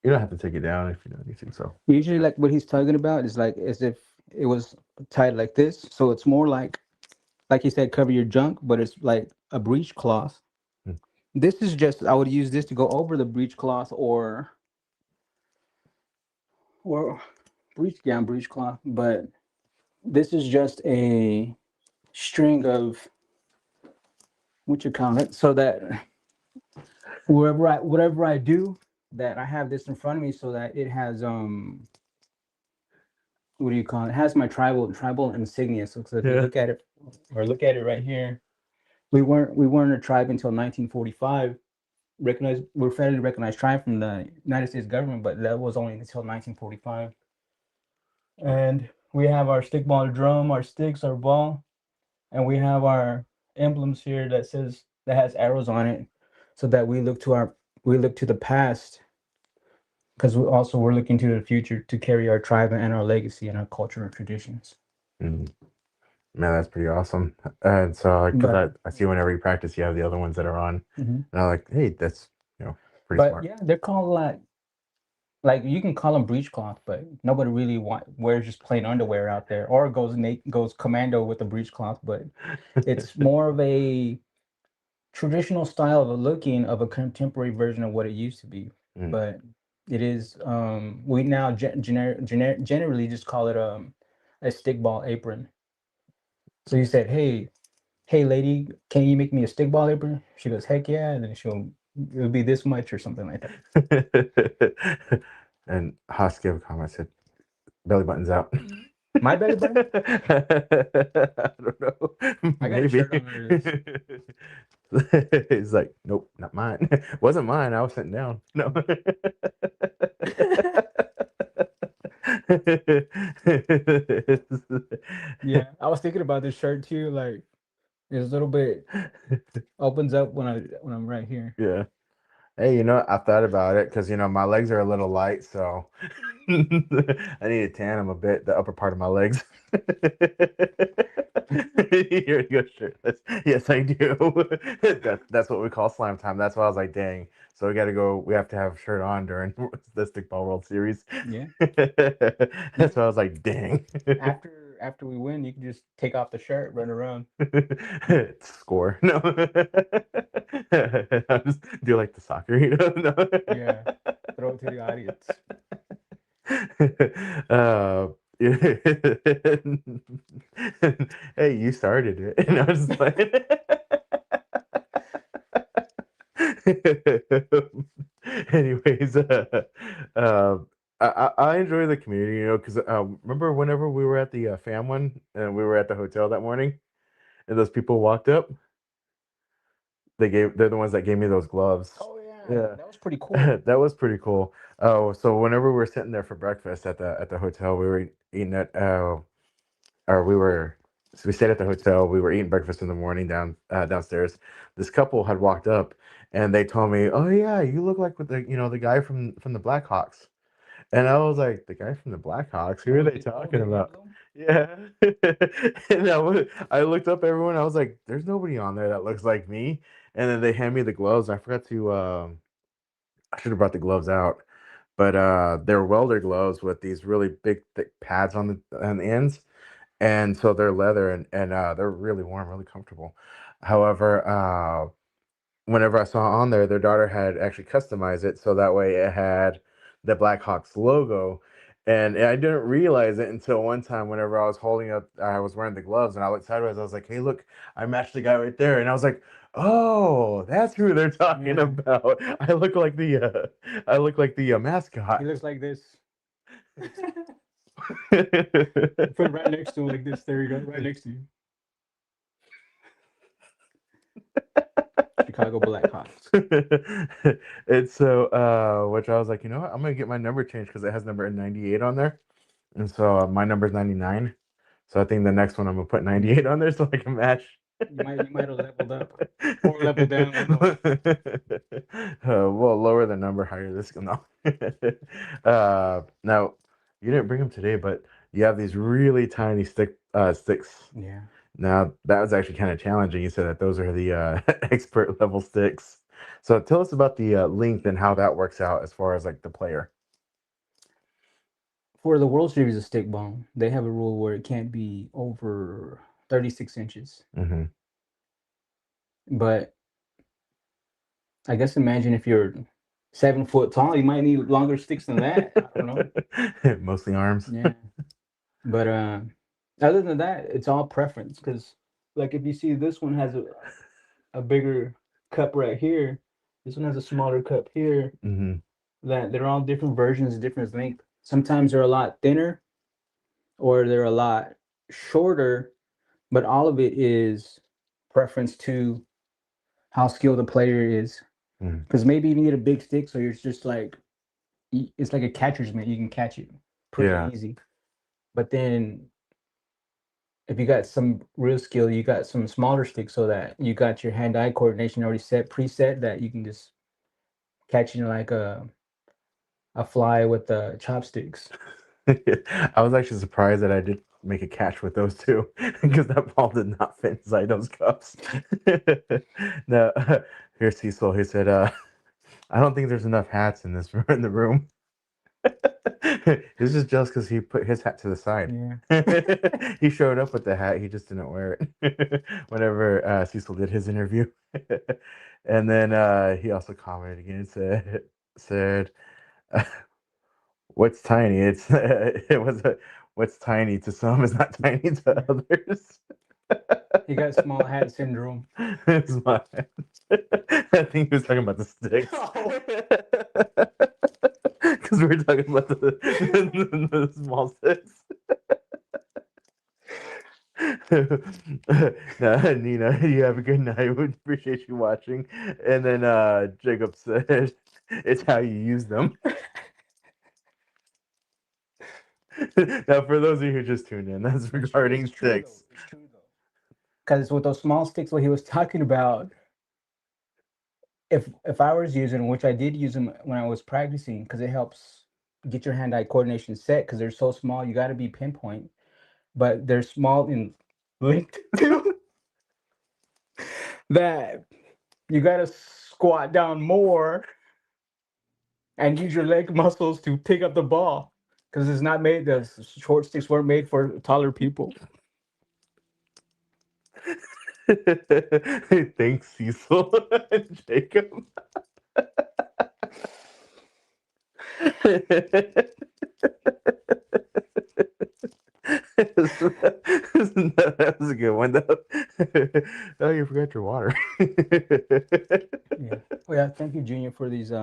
you don't have to take it down if you don't need to. So Usually, like what he's talking about is like as if it was tied like this. So it's more like you said, cover your junk, but it's like a breech cloth. Hmm. This is just I would use this to go over the breech cloth or breech cloth, but this is just a string of what you call it, so that whatever I do, that I have this in front of me, so that it has what do you call it? It has my tribal insignia. So if you yeah. look at it or look at it right here, we weren't a tribe until 1945. We're federally recognized tribe from the United States government, but that was only until 1945. And we have our stickball drum, our sticks, our ball, and we have our emblems here that has arrows on it, so that we look to the past, because we're looking to the future to carry our tribe and our legacy and our culture and traditions. Mm. Man, that's pretty awesome. And so, because But I see whenever you practice, you have the other ones that are on, mhm. and I'm like, hey, that's pretty But smart. yeah, they're called like you can call them breechcloth, but nobody really wears just plain underwear out there, or goes commando with a breechcloth. But it's more of a traditional style of a looking of a contemporary version of what it used to be. Mm. But it is we now generally just call it a stickball apron. So you said, hey lady, can you make me a stickball apron? She goes, heck yeah, and then it'll be this much or something like that. And Haas gave a comment, said, belly button's out. My belly button? I don't know. I got a Maybe. shirt on He's like, nope, not mine. Wasn't mine. I was sitting down. No. Yeah, I was thinking about this shirt too. Like, it's a little bit opens up when I'm right here. Yeah. Hey, I thought about it because my legs are a little light, so I need to tan them a bit, the upper part of my legs. Here you go, shirtless. Yes, I do. That's what we call slime time. That's why I was like, dang. So we got to go. We have to have a shirt on during the Stickball World Series. Yeah. That's why I was like, dang. After we win, you can just take off the shirt, run around. Score. No. I just do like the soccer, No. Yeah. Throw it to the audience. Hey, you started it. And I was just like, anyways, I enjoy the community, because remember whenever we were at the fam one and we were at the hotel that morning, and those people walked up, they're the ones that gave me those gloves. Oh yeah. Yeah. That was pretty cool. That was pretty cool. Oh, so whenever we were sitting there for breakfast at the hotel, we were eating at or so we stayed at the hotel. We were eating breakfast in the morning downstairs. This couple had walked up, and they told me, "Oh yeah, you look like with the guy from the Blackhawks." And I was like, "The guy from the Blackhawks? Who are they talking about?" Yeah. And I looked up everyone. I was like, "There's nobody on there that looks like me." And then they hand me the gloves. I forgot to. I should have brought the gloves out, but they're welder gloves with these really big, thick pads on the ends, and so they're leather, and they're really warm, really comfortable. However, whenever I saw on there, their daughter had actually customized it so that way it had the Blackhawks logo. And I didn't realize it until one time whenever I was wearing the gloves and I looked sideways. I was like, hey, look, I matched the guy right there. And I was like, oh, that's who they're talking Yeah. about. I look like the mascot. He looks like this. Put right next to him like this. There you go. Right next to you. Chicago Blackhawks. And so, which I was like, you know what? I'm gonna get my number changed because it has number 98 on there, and so my number is 99. So I think the next one I'm gonna put 98 on there so I can match. You might have leveled up or leveled down. I don't know. Well, lower the number, higher this. No. Now you didn't bring them today, but you have these really tiny sticks. Yeah. Now, that was actually kind of challenging. You said that those are the expert level sticks. So tell us about the length and how that works out as far as like the player. For the World Series of stickball, they have a rule where it can't be over 36 inches. Mm-hmm. But I guess imagine if you're 7 foot tall, you might need longer sticks than that. I don't know. Mostly arms. Yeah. But other than that, it's all preference. Because like if you see this one has a bigger cup right here, this one has a smaller cup here. Mm-hmm. That they're all different versions, different length. Sometimes they're a lot thinner, or they're a lot shorter. But all of it is preference to how skilled the player is. Mm. Because maybe you need a big stick, so you're just like, it's like a catcher's mitt. You can catch it pretty Yeah. easy. But then if you got some real skill, you got some smaller sticks so that you got your hand-eye coordination already preset that you can just catch it like a fly with the chopsticks. I was actually surprised that I did make a catch with those two because that ball did not fit inside those cups. No, here's Cecil. He said, "I don't think there's enough hats in this in the room." This is just because he put his hat to the side. Yeah. He showed up with the hat. He just didn't wear it whenever Cecil did his interview. And then he also commented again and said, "What's tiny? It was what's tiny to some is not tiny to others." You got small hat syndrome. It's my. I think he was talking about the sticks. Because we were talking about the small sticks. Nina, you have a good night. We appreciate you watching. And then Jacob said, "It's how you use them." Now, for those of you who just tuned in, that's regarding sticks. It's true though. Because with those small sticks, what he was talking about, if I was using, which I did use them when I was practicing, because it helps get your hand-eye coordination set. Because they're so small, you got to be pinpoint, but they're small and linked to that you got to squat down more and use your leg muscles to pick up the ball. Because it's not made, the short sticks weren't made for taller people. Thanks, Cecil and Jacob. That was a good one, though. Oh, you forgot your water. Yeah. Oh yeah. Thank you, Junior, for these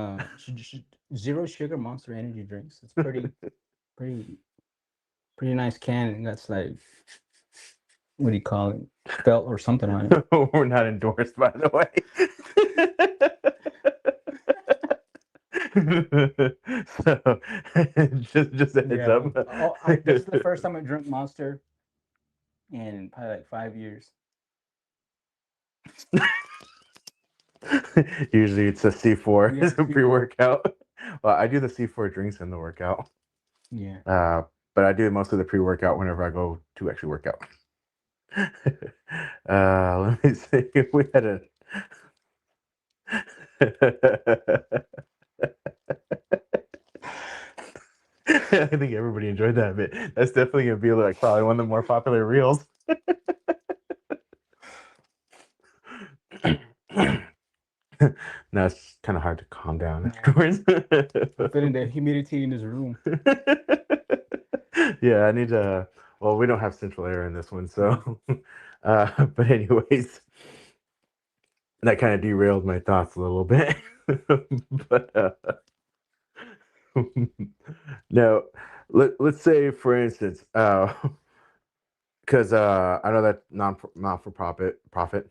zero sugar Monster energy drinks. It's pretty nice can. And that's like, what do you call it? Felt or something on it. We're not endorsed, by the way. So, just a heads up. This is the first time I drank Monster in probably like 5 years. Usually it's a C4, Yeah, it's a C4. pre-workout. Well, I do the C4 drinks in the workout. Yeah. But I do most of the pre-workout whenever I go to actually work out. Let me see if we had a. I think everybody enjoyed that bit. That's definitely gonna be like probably one of the more popular reels. Now it's kind of hard to calm down afterwards. Feeling the humidity in this room. Yeah, I need to. Well, we don't have central air in this one, so. But anyways, that kind of derailed my thoughts a little bit. But now, let's say, for instance, because I know that non for profit profit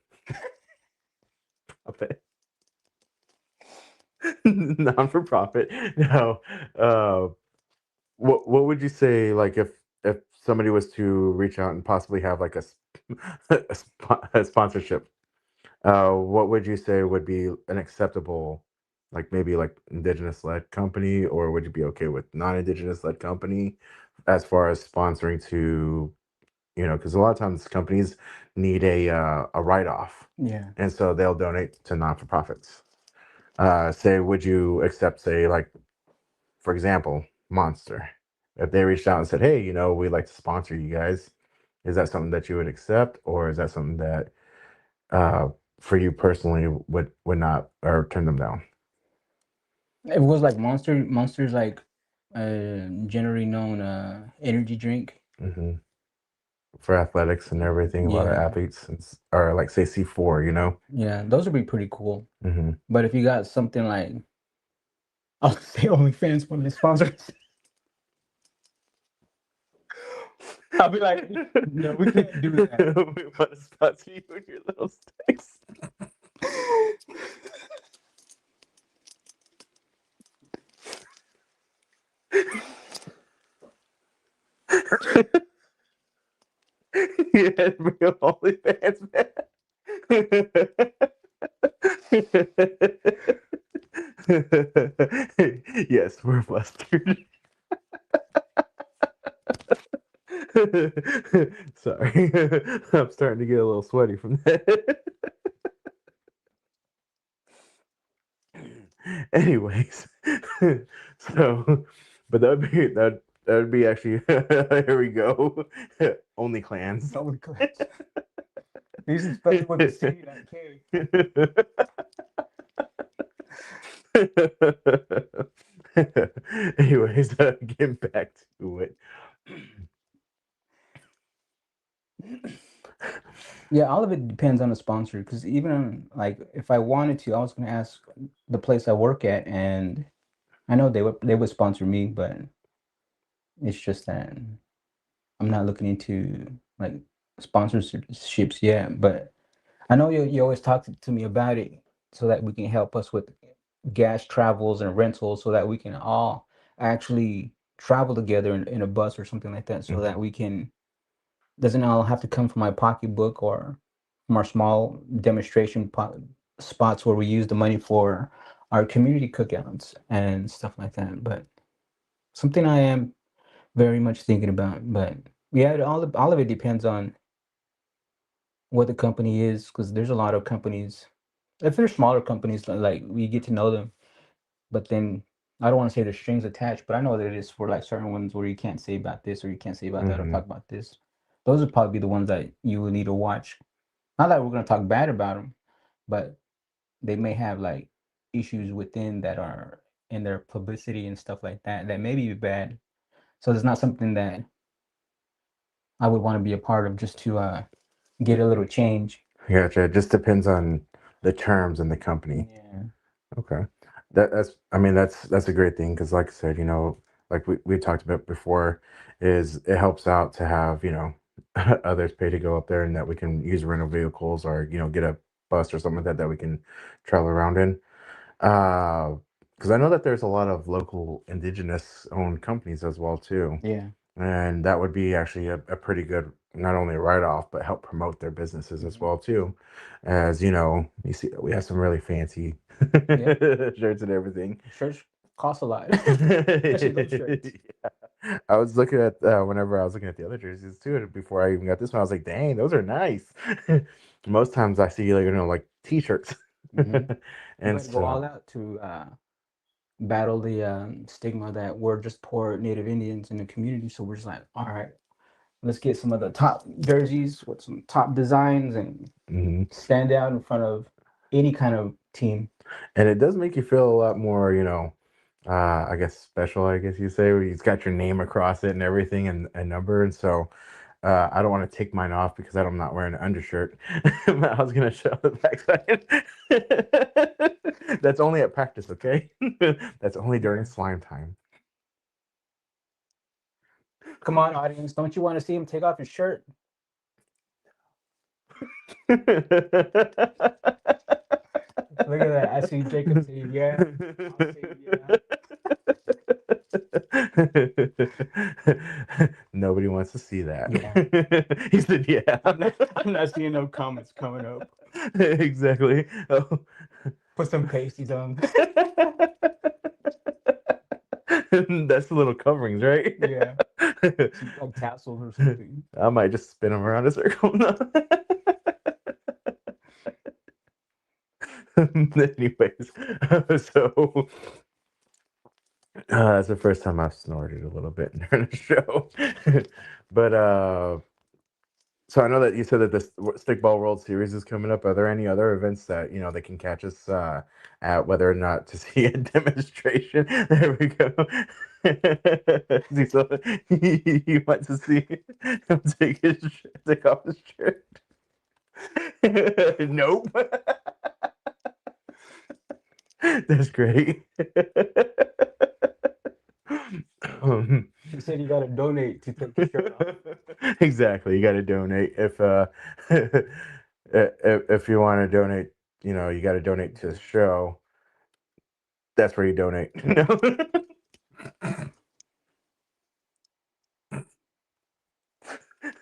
non for profit. Now, what would you say, like, if somebody was to reach out and possibly have like a sponsorship? What would you say would be an acceptable, like maybe like indigenous led company, or would you be okay with non-indigenous led company as far as sponsoring to, because a lot of times companies need a write-off, Yeah. and so they'll donate to non-for-profits. Say, would you accept, say, like, for example, Monster, if they reached out and said, "Hey, we'd like to sponsor you guys," is that something that you would accept, or is that something that uh, for you personally would not, or turn them down? It was like Monster's like generally known energy drink. Hmm. For athletics and everything, a lot of Yeah. athletes, or like say C4. Yeah, those would be pretty cool. Hmm. But if you got something like, I'll say OnlyFans, one of the sponsors. I'll be like, no, we can't do that. We want to sponsor you and your little sticks. You had to bring up OnlyFans, man. Yes, we're flustered. Sorry, I'm starting to get a little sweaty from that. Anyways, so, but that would be actually here we go. Only clans. Only clans. These especially with the city that carry. Anyways, getting back to it. Yeah, all of it depends on the sponsor. Because even like if I wanted to, I was gonna ask the place I work at, and I know they would sponsor me, but it's just that I'm not looking into like sponsorships yet. But I know you always talk to me about it so that we can help us with gas travels and rentals so that we can all actually travel together in a bus or something like that so that we can doesn't all have to come from my pocketbook or from our small demonstration spots where we use the money for our community cookouts and stuff like that. But something I am very much thinking about. But yeah, all of it depends on what the company is because there's a lot of companies. If they're smaller companies, like we get to know them, but then I don't want to say there's strings attached, but I know that it is for like certain ones where you can't say about this or you can't say about that or talk about this. Those would probably be the ones that you would need to watch. Not that we're going to talk bad about them, but they may have like issues within that are in their publicity and stuff like that that may be bad. So it's not something that I would want to be a part of just to get a little change. Gotcha. It just depends on the terms and the company. Yeah. Okay. I mean that's a great thing because like I said, like we talked about before, is it helps out to have, others pay to go up there and that we can use rental vehicles or, get a bus or something like that we can travel around in. Because I know that there's a lot of local indigenous owned companies as well too. Yeah. And that would be actually a pretty good, not only write-off, but help promote their businesses as well too. As you see, we have some really fancy shirts and everything. Shirts cost a lot. Especially those shirts. Yeah. I was looking at whenever I was looking at the other jerseys too, before I even got this one, I was like, dang, those are nice. Most times I see like t-shirts. And And go all so out to battle the stigma that we're just poor Native Indians in the community. So we're just like, all right, let's get some of the top jerseys with some top designs and stand out in front of any kind of team. And it does make you feel a lot more, I guess special, I guess you say, where it's got your name across it and everything and a number. And so I don't want to take mine off because I'm not wearing an undershirt. I was going to show the backside. That's only at practice, okay? That's only during slime time. Come on, audience. Don't you want to see him take off his shirt? Look at that. I see Jacob saying, yeah. I'm saying, yeah. Nobody wants to see that. Yeah. He said, yeah. I'm not seeing no comments coming up. Exactly. Oh. Put some pasties on. That's the little coverings, right? Yeah. Like tassels or something. I might just spin them around a circle. No. Anyways, so that's the first time I've snorted a little bit during the show. But so I know that you said that this Stickball World Series is coming up. Are there any other events that they can catch us at, whether or not to see a demonstration? There we go. So he wants to see him take off his shirt. Nope. That's great. He said you gotta donate to take the shirt off. Exactly. You got to donate if you want to donate. You got to donate to the show. That's where you donate.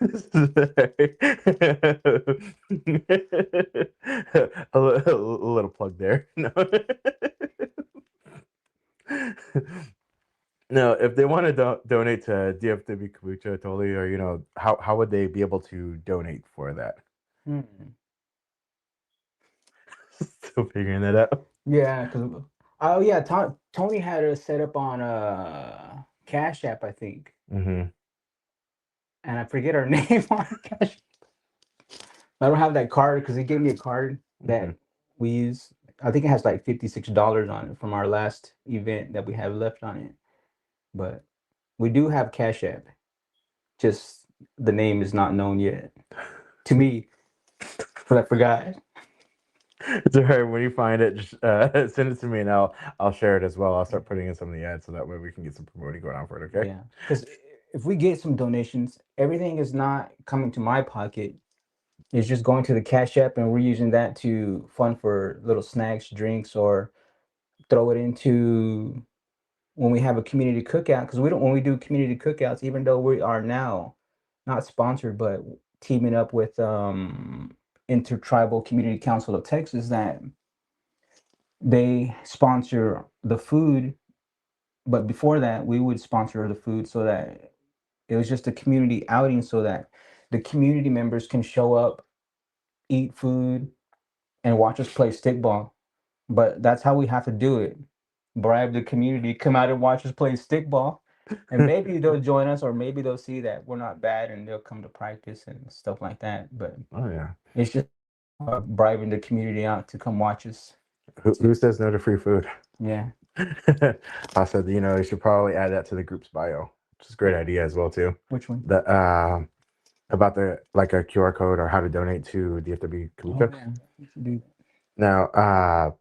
This is a little plug there. No. No, if they want to donate to DFW Kabucha, Toli, or how would they be able to donate for that? Hmm. Still figuring that out. Yeah, because Tony had us set up on Cash App, I think, Mm-hmm. and I forget her name on Cash. I don't have that card because he gave me a card that we use. I think it has like $56 on it from our last event that we have left on it. But we do have Cash App. Just the name is not known yet to me, but I forgot. It's all right. When you find it, just send it to me, and I'll share it as well. I'll start putting in some of the ads so that way we can get some promoting going on for it. Okay. Yeah, because if we get some donations, everything is not coming to my pocket. It's just going to the Cash App, and we're using that to fund for little snacks, drinks, or throw it into when we have a community cookout. Because when we do community cookouts, even though we are now not sponsored, but teaming up with Intertribal Community Council of Texas, that they sponsor the food. But before that, we would sponsor the food so that it was just a community outing so that the community members can show up, eat food, and watch us play stickball. But that's how we have to do it. Bribe the community, come out and watch us play stickball. And maybe they'll join us, or maybe they'll see that we're not bad and they'll come to practice and stuff like that. But Oh yeah. it's just bribing the community out to come watch us. Who says no to free food? Yeah. I said, you should probably add that to the group's bio, which is a great idea as well too. Which one? The about the like a QR code or how to donate to DFW Kabucha. Oh, yeah. You should do that.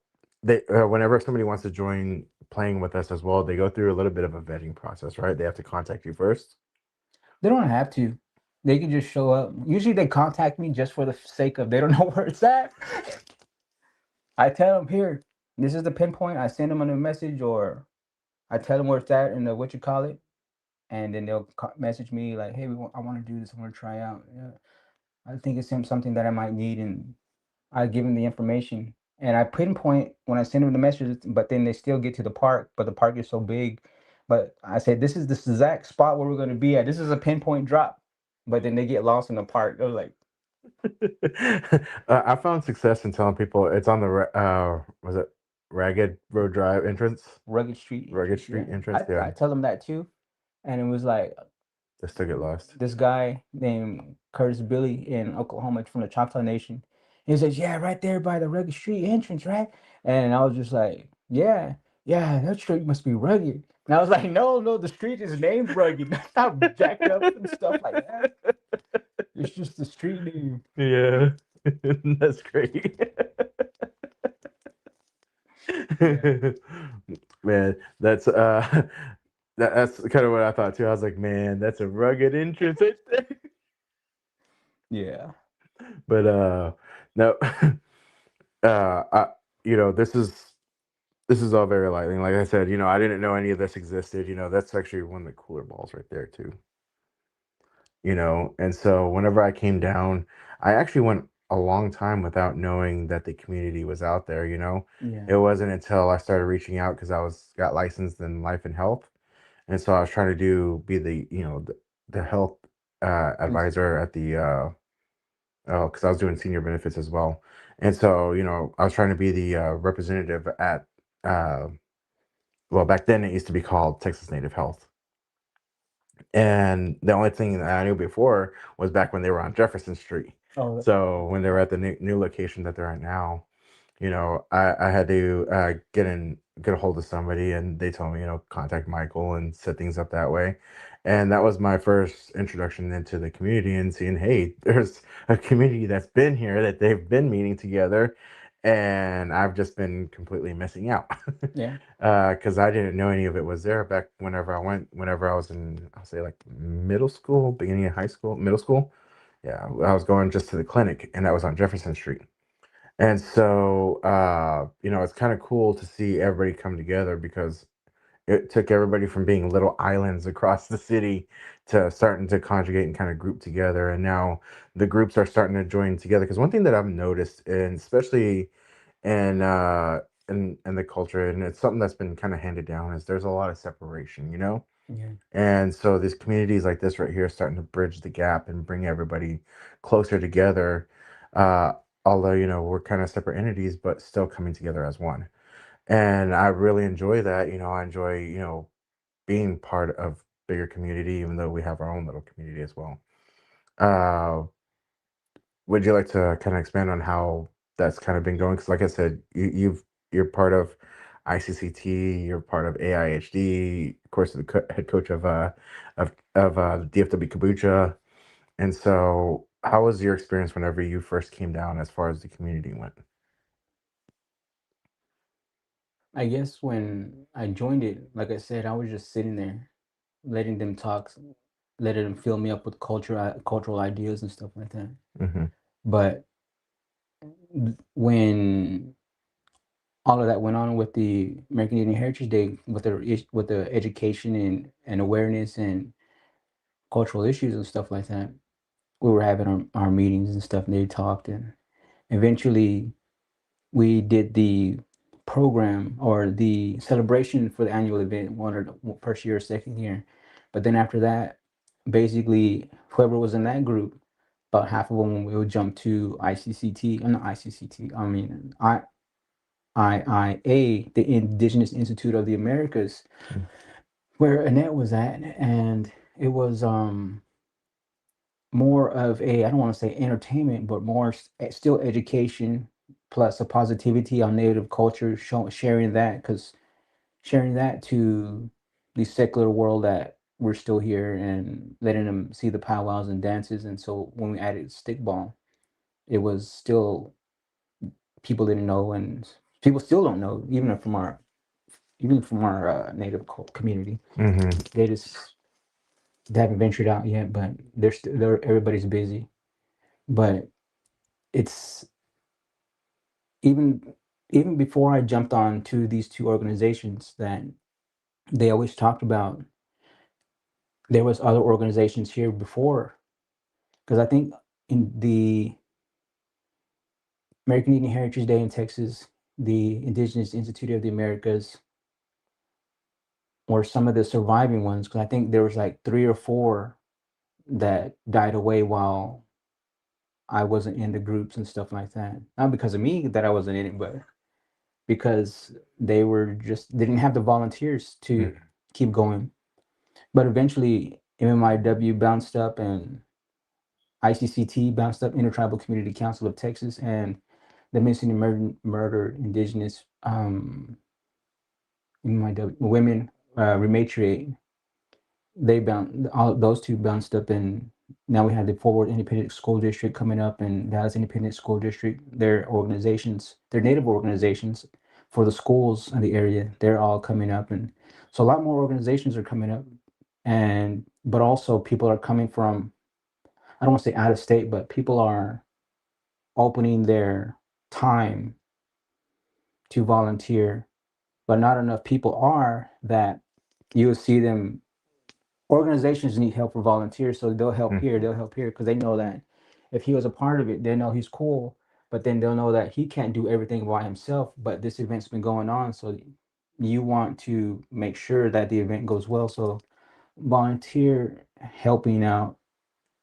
Now, whenever somebody wants to join playing with us as well, they go through a little bit of a vetting process, right? They have to contact you first. They don't have to. They can just show up. Usually they contact me just for the sake of they don't know where it's at. I tell them, here, this is the pinpoint. I send them a new message, or I tell them where it's at in the what you call it, and then they'll message me like, hey, I want to do this. I want to try out. Yeah. I think it's something that I might need, and I give them the information. And I pinpoint when I send them the messages, but then they still get to the park, but the park is so big. But I said, this is the exact spot where we're going to be at. This is a pinpoint drop. But then they get lost in the park. They're like, I found success in telling people it's on the was it Ragged Road Drive entrance? Rugged Street. Rugged Street entrance. I tell them that too. And it was like, they still get lost. This guy named Curtis Billy in Oklahoma from the Choctaw Nation. He says, yeah, right there by the Rugged Street entrance, right? And I was just like, yeah, that street must be rugged. And I was like, no, the street is named Rugged. That's not jacked up and stuff like that. It's just the street name. Yeah, that's great. Man, that's that's kind of what I thought too. I was like, man, that's a rugged entrance right there. Yeah. But no, this is all very lightly. Like I said, I didn't know any of this existed. That's actually one of the cooler balls right there too. And so whenever I came down, I actually went a long time without knowing that the community was out there. Yeah. It wasn't until I started reaching out because got licensed in life and health, and so I was trying to be the health advisor at the because I was doing senior benefits as well, and so I was trying to be the representative at well, back then it used to be called Texas Native Health. And the only thing that I knew before was back when they were on Jefferson Street. Oh. So when they were at the new location that they're at now, I had to get a hold of somebody, and they told me, contact Michael and set things up that way. And that was my first introduction into the community and seeing, hey, there's a community that's been here, that they've been meeting together. and I've just been completely missing out. Yeah. Because I didn't know any of it was there back whenever I was in, I'll say like middle school, beginning of high school, middle school. Yeah, I was going just to the clinic, and that was on Jefferson Street. And so, it's kind of cool to see everybody come together because it took everybody from being little islands across the city to starting to conjugate and kind of group together. And now the groups are starting to join together. Because one thing that I've noticed, and especially in in the culture, and it's something that's been kind of handed down, is there's a lot of separation. Yeah. And so these communities like this right here are starting to bridge the gap and bring everybody closer together. Uh, Although, we're kind of separate entities, but still coming together as one. And I really enjoy that. I enjoy, being part of bigger community, even though we have our own little community as well. Uh, would you like to kind of expand on how that's kind of been going? Because, like I said, you're part of ICCT, you're part of AIHD, of course, the head coach of DFW Kabutcha. And so, how was your experience whenever you first came down as far as the community went? I guess when I joined it, like I said, I was just sitting there, letting them talk, letting them fill me up with cultural ideas and stuff like that. Hmm. But when all of that went on with the American Indian Heritage Day, with the education and awareness and cultural issues and stuff like that, we were having our meetings and stuff, and they talked, and eventually we did the program or the celebration for the annual event, one or the first year or second year. But then after that, basically whoever was in that group, about half of them will jump to ICCT, not ICCT, I mean IIA, the Indigenous Institute of the Americas, Mm. where Annette was at, and it was more of a, I don't want to say entertainment, but more still education plus a positivity on native culture, sharing that, because sharing that to the secular world that we're still here and letting them see the powwows and dances. And so when we added stickball, it was still, people didn't know, and people still don't know, even from our native community. Hmm. They just, they haven't ventured out yet, but everybody's busy. But it's even even before I jumped on to these two organizations that they always talked about, there was other organizations here before, because I think in the American Indian Heritage Day in Texas, the Indigenous Institute of the Americas were some of the surviving ones, because I think there was like three or four that died away while I wasn't in the groups and stuff like that. Not because of me that I wasn't in it, but because they didn't have the volunteers to keep going. But eventually MMIW bounced up, and ICCT bounced up, Intertribal Community Council of Texas, and the Missing and Murdered Indigenous MMIW Women Rematriate. All those two bounced up, and now we have the Forward Independent School District coming up, and Dallas Independent School District. Their organizations, their native organizations for the schools in the area, they're all coming up, and so a lot more organizations are coming up, and but also people are coming from, I don't want to say out of state, but people are opening their time to volunteer, but not enough people are that you will see them. Organizations need help for volunteers, so they'll help here, because they know that if he was a part of it, they know he's cool, but then they'll know that he can't do everything by himself. But this event's been going on, so you want to make sure that the event goes well. So volunteer helping out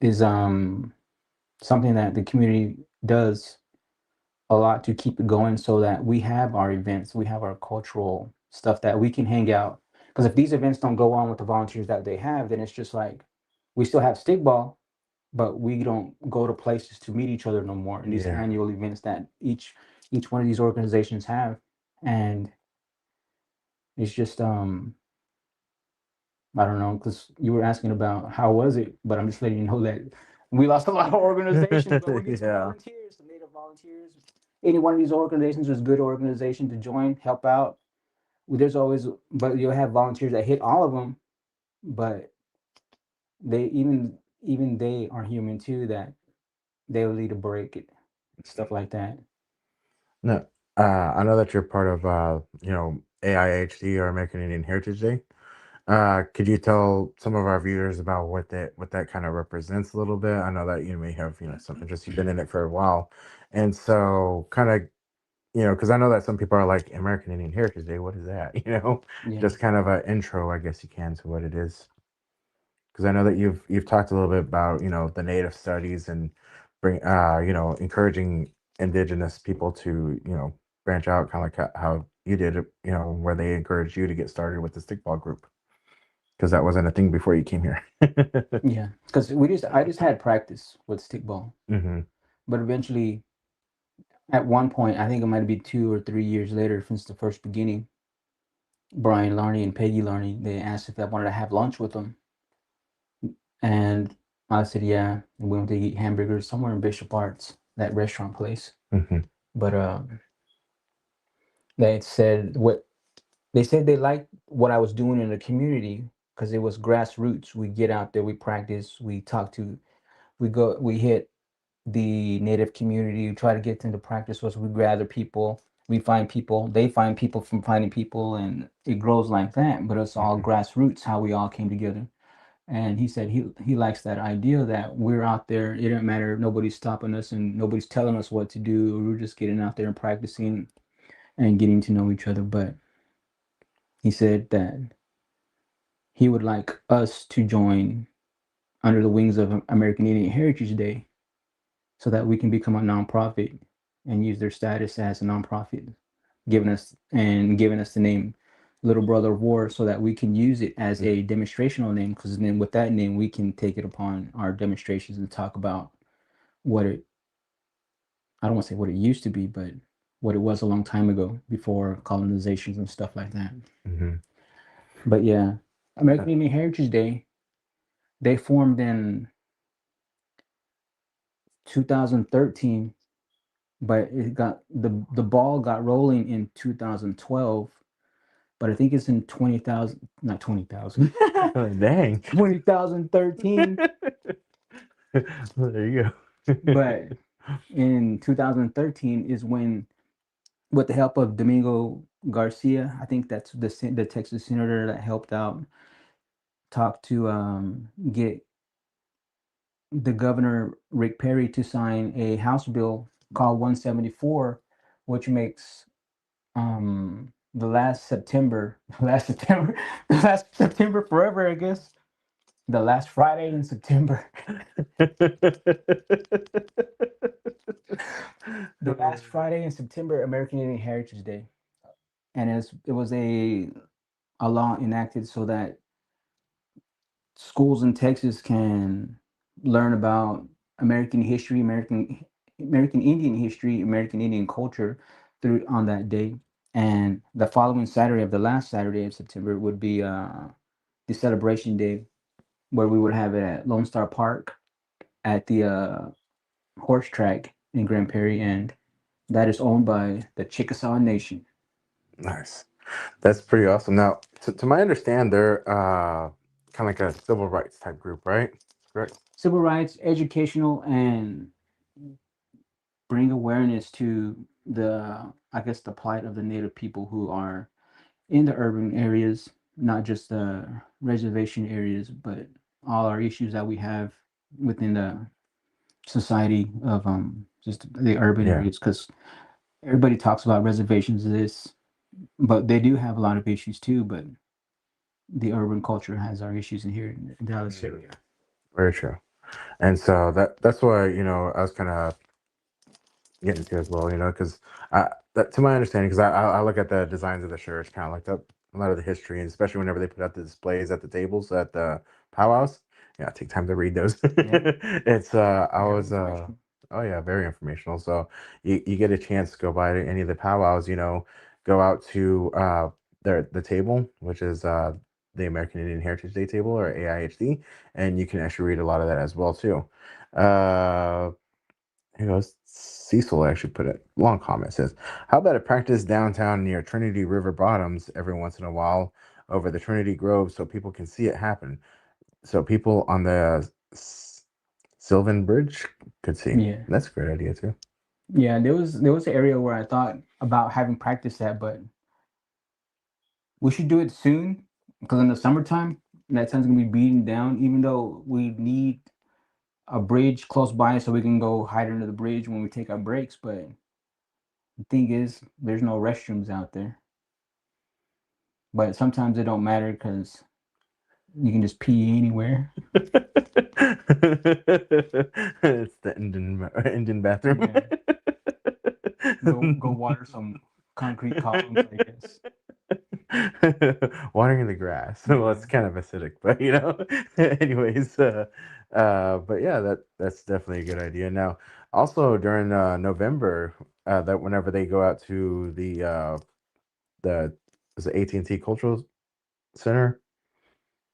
is something that the community does a lot to keep it going, so that we have our events, we have our cultural stuff that we can hang out. Because if these events don't go on with the volunteers that they have, then it's just like we still have stickball, but we don't go to places to meet each other no more in these Yeah. annual events that each one of these organizations have. And it's just I don't know, because you were asking about how was it, but I'm just letting you know that we lost a lot of organizations, but we get some Yeah. volunteers, some native volunteers. any one of these organizations is a good organization to join, help out. There's always, but you'll have volunteers that hit all of them, but they even they are human too. That they'll need a break, stuff like that. No, I know that you're part of, AIHD or American Indian Heritage Day. Could you tell some of our viewers about what that kind of represents a little bit? I know that you may have, some interest. You've been in it for a while, and so kind of, because I know that some people are like American Indian Heritage Day. What is that? Yeah, Just kind of an intro, I guess you can, to what it is. Because I know that you've talked a little bit about the native studies and encouraging indigenous people to branch out, kind of like how you did it, where they encouraged you to get started with the stickball group, because that wasn't a thing before you came here. yeah. Because I just had practice with stickball, Hmm. but eventually, at one point, I think it might be 2 or 3 years later, since the first beginning, Brian Larney and Peggy Larney, they asked if I wanted to have lunch with them, and I said yeah. And we went to eat hamburgers somewhere in Bishop Arts, that restaurant place. Hmm. But they said what they said they liked what I was doing in the community because it was grassroots. We get out there, we practice, we hit the native community, we try to get them to practice with us. We gather people, we find people, they find people from finding people, and it grows like that. But it's all Hmm. grassroots, how we all came together. And he said he likes that idea that we're out there. It doesn't matter. Nobody's stopping us and nobody's telling us what to do. We're just getting out there and practicing and getting to know each other. But he said that he would like us to join under the wings of American Indian Heritage Day so that we can become a nonprofit and use their status as a nonprofit, giving us the name Little Brother of War so that we can use it as a demonstrational name, because then with that name we can take it upon our demonstrations and talk about what it I don't want to say what it used to be, but what it was a long time ago before colonizations and stuff like that. Hmm. But yeah, American Indian Heritage Day, they formed in 2013, but the ball got rolling in 2012. But I think it's in 20,000, not 20,000, Dang. 2013. Well, there you go. But in 2013 is when, with the help of Domingo Garcia, I think that's the Texas senator that helped out, talk to get the governor Rick Perry to sign a House bill called 174, which makes the last September, the last September forever, I guess. The last Friday in September, the last Friday in September, American Indian Heritage Day, and it was a law enacted so that schools in Texas can learn about American history, American Indian history, American Indian culture through on that day. And the following Saturday of the last Saturday of September would be the celebration day, where we would have it at Lone Star Park at the horse track in Grand Prairie, and that is owned by the Chickasaw Nation. Nice. That's pretty awesome. Now, to my understand, they're kind of like a civil rights type group, right? Correct. Civil rights, educational, and bring awareness to I guess, the plight of the Native people who are in the urban areas, not just the reservation areas, but all our issues that we have within the society of just the urban Yeah. areas. Because everybody talks about reservations, this, but they do have a lot of issues too. But the urban culture has our issues in here in the Dallas area. Very true. And so that's why I was kind of get into as well, because that, to my understanding, because I look at the designs of the shirts, kind of like a lot of the history, and especially whenever they put out the displays at the tables at the powwows. Yeah, take time to read those. Yeah, It's I very was informational. oh yeah, very informational. So you get a chance to go by to any of the powwows, go out to the table, which is the American Indian Heritage Day table, or AIHD, and you can actually read a lot of that as well too. Uh, Here goes. Cecil actually put a long comment. Says, "How about a practice downtown near Trinity River Bottoms every once in a while over the Trinity Grove so people can see it happen. So people on the Sylvan Bridge could see." Yeah. That's a great idea too. Yeah, there was an area where I thought about having practice at, but we should do it soon because in the summertime that sun's gonna be beating down. Even though we need a bridge close by so we can go hide under the bridge when we take our breaks, but the thing is, there's no restrooms out there. But sometimes it don't matter because you can just pee anywhere. It's the Indian bathroom. Yeah. Go water some concrete columns, I guess. Watering the grass. Well, it's Yeah. kind of acidic, but anyways, but yeah, that's definitely a good idea. Now, also during November, that whenever they go out to the is it AT&T Cultural Center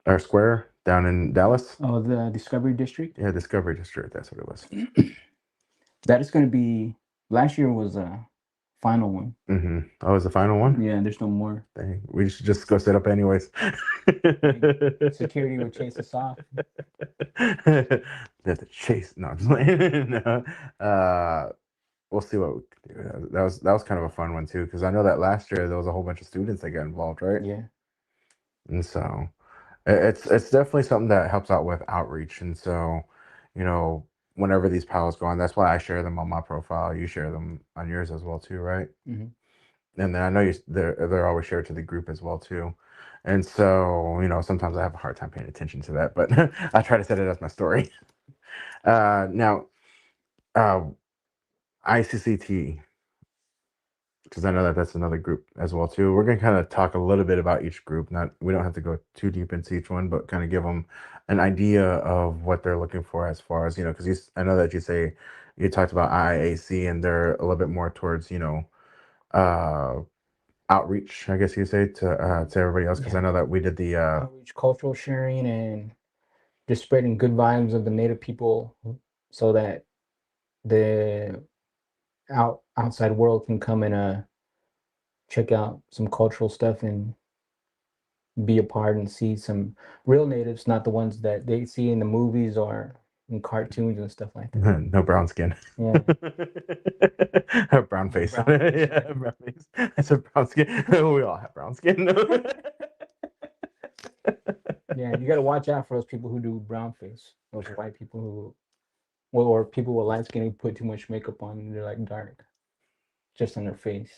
or Square down in Dallas? Oh, the Discovery District. Yeah, Discovery District. That's what it was. That is going to be. Last year was a final one. Mm-hmm. Oh, was the final one? Yeah, there's no more. Dang, we should just go set up anyways. Security would chase us off. They have to chase. No, I'm just playing. No. We'll see what we can do. That was kind of a fun one too, because I know that last year there was a whole bunch of students that got involved, right? Yeah. And so it's definitely something that helps out with outreach. And so, whenever these powwows go on, that's why I share them on my profile. You share them on yours as well too, right? Mm-hmm. And then I know they're always shared to the group as well too. And so, sometimes I have a hard time paying attention to that, but I try to set it as my story. Now, ICCT, because I know that that's another group as well too. We're going to kind of talk a little bit about each group. We don't have to go too deep into each one, but kind of give them an idea of what they're looking for as far as, because I know that you talked about IAC and they're a little bit more towards, outreach, I guess you say, to everybody else, because I know that we did the outreach, cultural sharing, and just spreading good vibes of the Native people, so that the outside world can come and check out some cultural stuff and be a part and see some real natives, not the ones that they see in the movies or in cartoons and stuff like that. no brown skin. Yeah. Brown face. Brown face, Yeah, brown face. I said brown skin. We all have brown skin. Yeah, you got to watch out for those people who do brown face. Those white people or people with light skin who put too much makeup on and they're like dark, just on their face.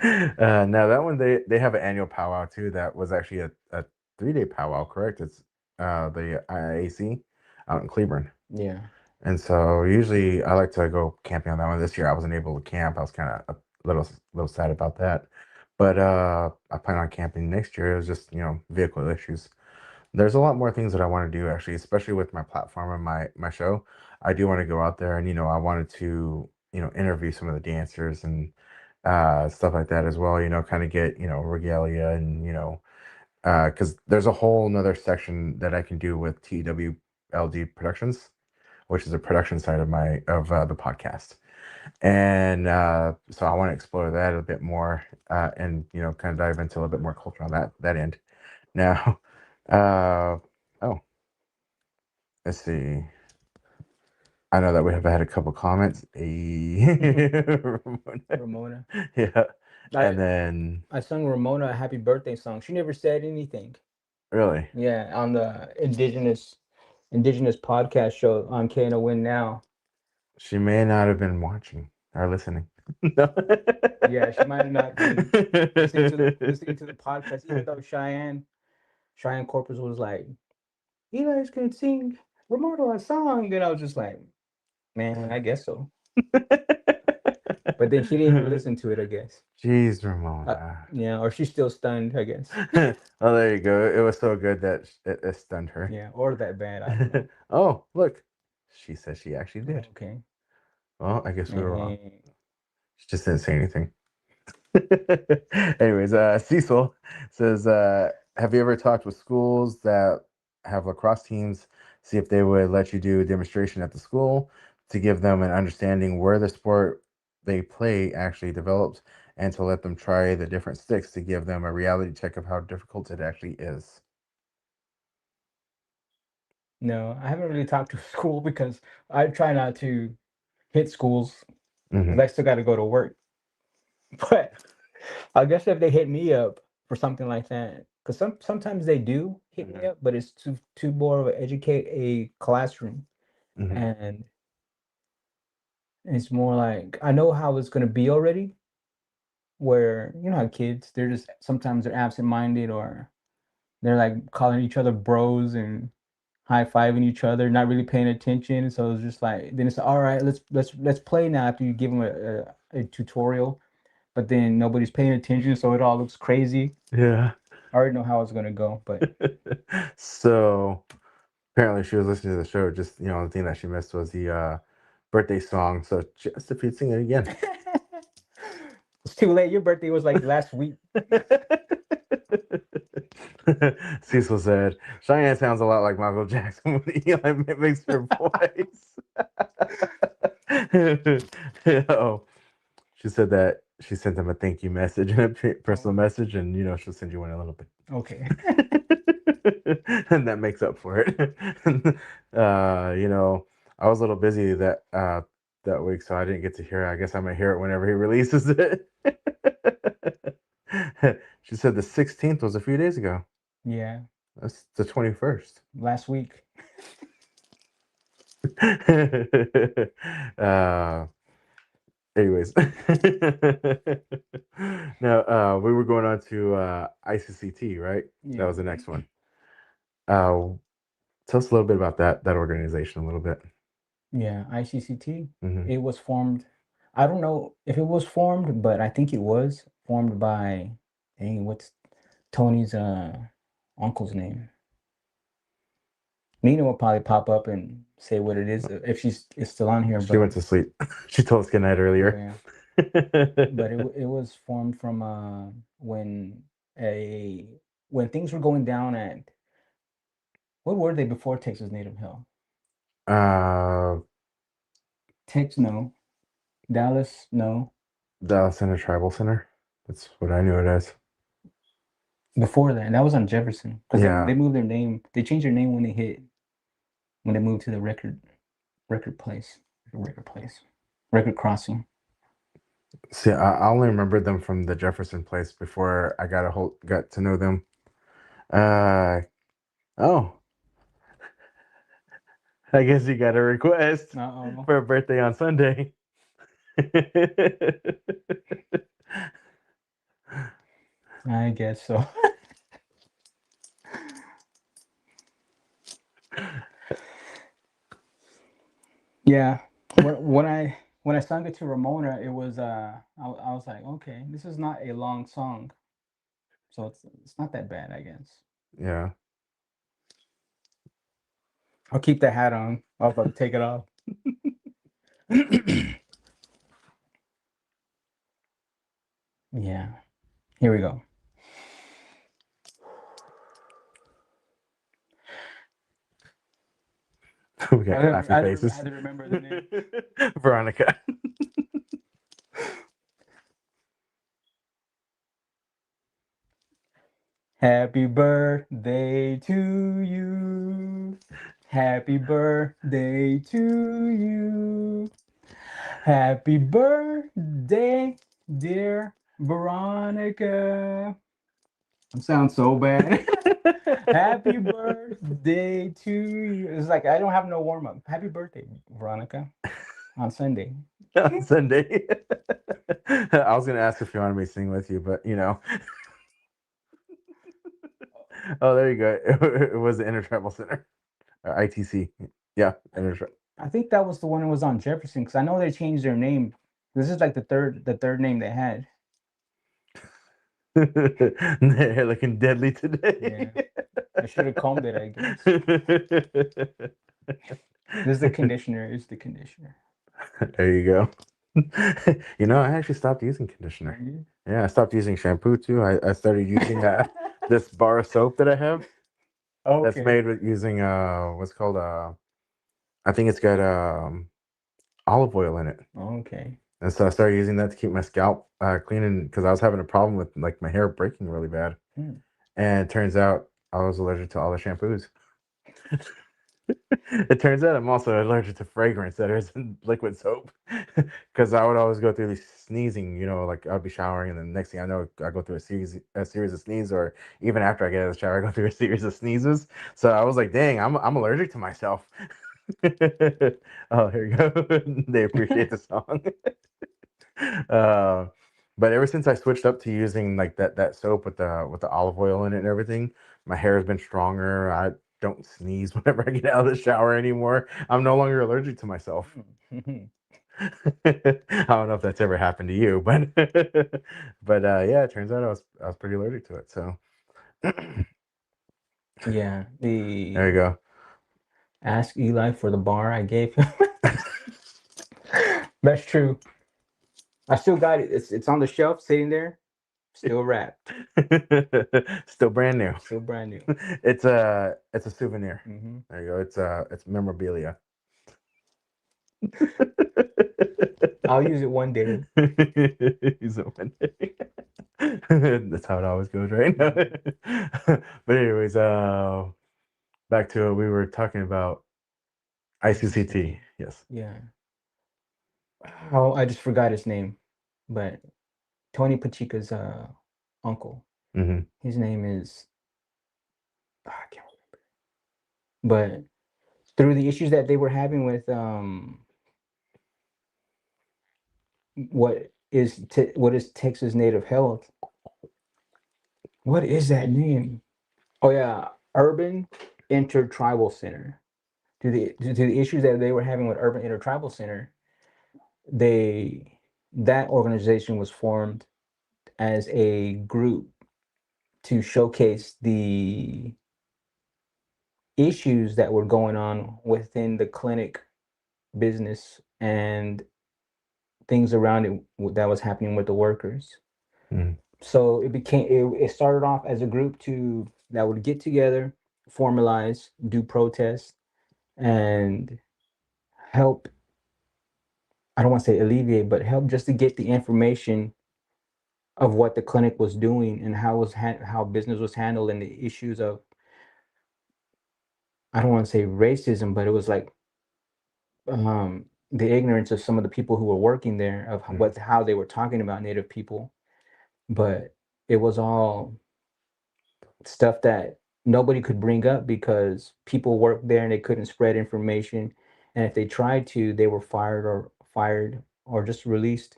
Now that one they have an annual powwow too. That was actually a 3-day powwow, correct? It's the IAC out in Cleburne. Yeah. And so usually I like to go camping on that one. This year I wasn't able to camp. I was kind of a little sad about that. But I plan on camping next year. It was just, vehicle issues. There's a lot more things that I want to do actually, especially with my platform and my show. I do want to go out there and, I wanted to, interview some of the dancers and stuff like that as well, kind of get, regalia and, because there's a whole nother section that I can do with TWLD Productions, which is a production side of the podcast. And so I want to explore that a bit more and, kind of dive into a little bit more culture on that end. Now, let's see. I know that we have had a couple comments. Ramona. Yeah. And then I sung Ramona a happy birthday song. She never said anything. Really? Yeah, on the indigenous podcast show on KNON Now. She may not have been watching or listening. No. Yeah, she might have not been listening to the podcast, even though Cheyenne Corpus was like, "You guys can sing Ramona a song." Then I was just like, man, I guess so. But then she didn't even listen to it, I guess. Jeez, Ramona. Yeah, or she's still stunned, I guess. Oh, there you go. It was so good that it stunned her. Yeah, or that bad. I don't know. Oh, look. She said she actually did. Okay. Well, I guess we were wrong. She just didn't say anything. Anyways, Cecil says, have you ever talked with schools that have lacrosse teams see if they would let you do a demonstration at the school to give them an understanding where the sport they play actually develops, and to let them try the different sticks to give them a reality check of how difficult it actually is. No, I haven't really talked to school because I try not to hit schools Hmm. because I still got to go to work. But I guess if they hit me up for something like that, because sometimes they do hit me Mhm. up, but it's too more of an educate a classroom, Hmm. and it's more like I know how it's gonna be already. Where you know how kids they're just sometimes they're absent minded or they're like calling each other bros and high fiving each other, not really paying attention. So it's just like then it's all right. Let's play now after you give them a tutorial, but then nobody's paying attention, so it all looks crazy. Yeah. I already know how it's gonna go, but So apparently she was listening to the show. Just the thing that she missed was the birthday song. So just if you'd sing it again. it's too late. Your birthday was like last week. Cecil said, Cheyenne sounds a lot like Michael Jackson when he like makes her voice. Oh, she said that she sent him a thank you message and a personal message, and she'll send you one in a little bit. Okay. And that makes up for it. I was a little busy that week, so I didn't get to hear it. I guess I'm gonna hear it whenever he releases it. She said the 16th was a few days ago. Yeah, That's the 21st. last week. uh, anyways, now we were going on to ICCT, right? That Yeah. was the next one. Tell us a little bit about that organization a little bit. Yeah, ICCT. Mhm. It was formed. I don't know if it was formed, but I think it was formed by, dang, what's Tony's uncle's name? Nina will probably pop up and say what it is if she's is still on here. She But went to sleep. She told us good night earlier. yeah, but it was formed from a when things were going down at what were they before Texas Native Hill? uh, No, Dallas, no. Dallas Center Tribal Center. That's what I knew it as. Before that, and that was on Jefferson because Yeah. they moved their name. They changed their name when they moved to the record crossing. See, I only remember them from the Jefferson place before I got to know them. Oh, I guess you got a request Uh-oh. for a birthday on Sunday. I guess so. Yeah, when I sung it to Ramona, it was I was like, okay, this is not a long song, so it's not that bad, I guess. Yeah. I'll keep the hat on. I was about to take it off. Yeah, here we go. We got I laughing faces. had to remember the name. Veronica. Happy birthday to you. Happy birthday to you. Happy birthday, dear Veronica. I sound so bad. Happy birthday to you. It's like I don't have no warm up. Happy birthday, Veronica, on Sunday. On Sunday. I was gonna ask if you wanted me to sing with you, but Oh, there you go. It was the Intertribal Center, or ITC. Yeah, I think that was the one that was on Jefferson because I know they changed their name. This is like the third name they had. They're looking deadly today. Yeah. I should have combed it, I guess. This is the conditioner. It's the conditioner. There you go. I actually stopped using conditioner. Yeah, I stopped using shampoo too. I started using this bar of soap that I have. that's Okay. made with using what's called I think it's got olive oil in it. Okay. And so I started using that to keep my scalp clean, because I was having a problem with like my hair breaking really bad. Hmm. And it turns out I was allergic to all the shampoos. It turns out I'm also allergic to fragrance that is in liquid soap, because I would always go through these sneezing, like I'd be showering, and then next thing I know, I go through a series of sneezes, or even after I get out of the shower, I go through a series of sneezes. So I was like, dang, I'm allergic to myself. Oh, here you go. They appreciate the song. Uh, but ever since I switched up to using like that soap with the olive oil in it and everything, my hair has been stronger. I don't sneeze whenever I get out of the shower anymore. I'm no longer allergic to myself. I don't know if that's ever happened to you, but yeah, it turns out I was pretty allergic to it. So Yeah. there you go. Ask Eli for the bar I gave him. That's true. I still got it. It's on the shelf sitting there, still wrapped, Still brand new. still brand new. It's a souvenir. Hmm. There you go. It's memorabilia. I'll use it one day. Use it one day. That's how it always goes, right? But anyways, back to what we were talking about. ICCT. Yes. Yeah. Oh, I just forgot his name, but Tony Pacheco's uncle. Mm-hmm. His name is I can't remember. But through the issues that they were having with what is Texas Native Health? What is that name? Oh yeah, Urban Intertribal Center. To the issues that they were having with Urban Intertribal Center, they that organization was formed as a group to showcase the issues that were going on within the clinic business and things around it that was happening with the workers. Mm-hmm. So it started off as a group to that would get together, formalize, do protests, and help. I don't want to say alleviate, but help just to get the information of what the clinic was doing and how business was handled and the issues of, I don't want to say racism, but it was like the ignorance of some of the people who were working there of how they were talking about Native people. But it was all stuff that nobody could bring up because people worked there and they couldn't spread information. And if they tried to, they were fired or just released.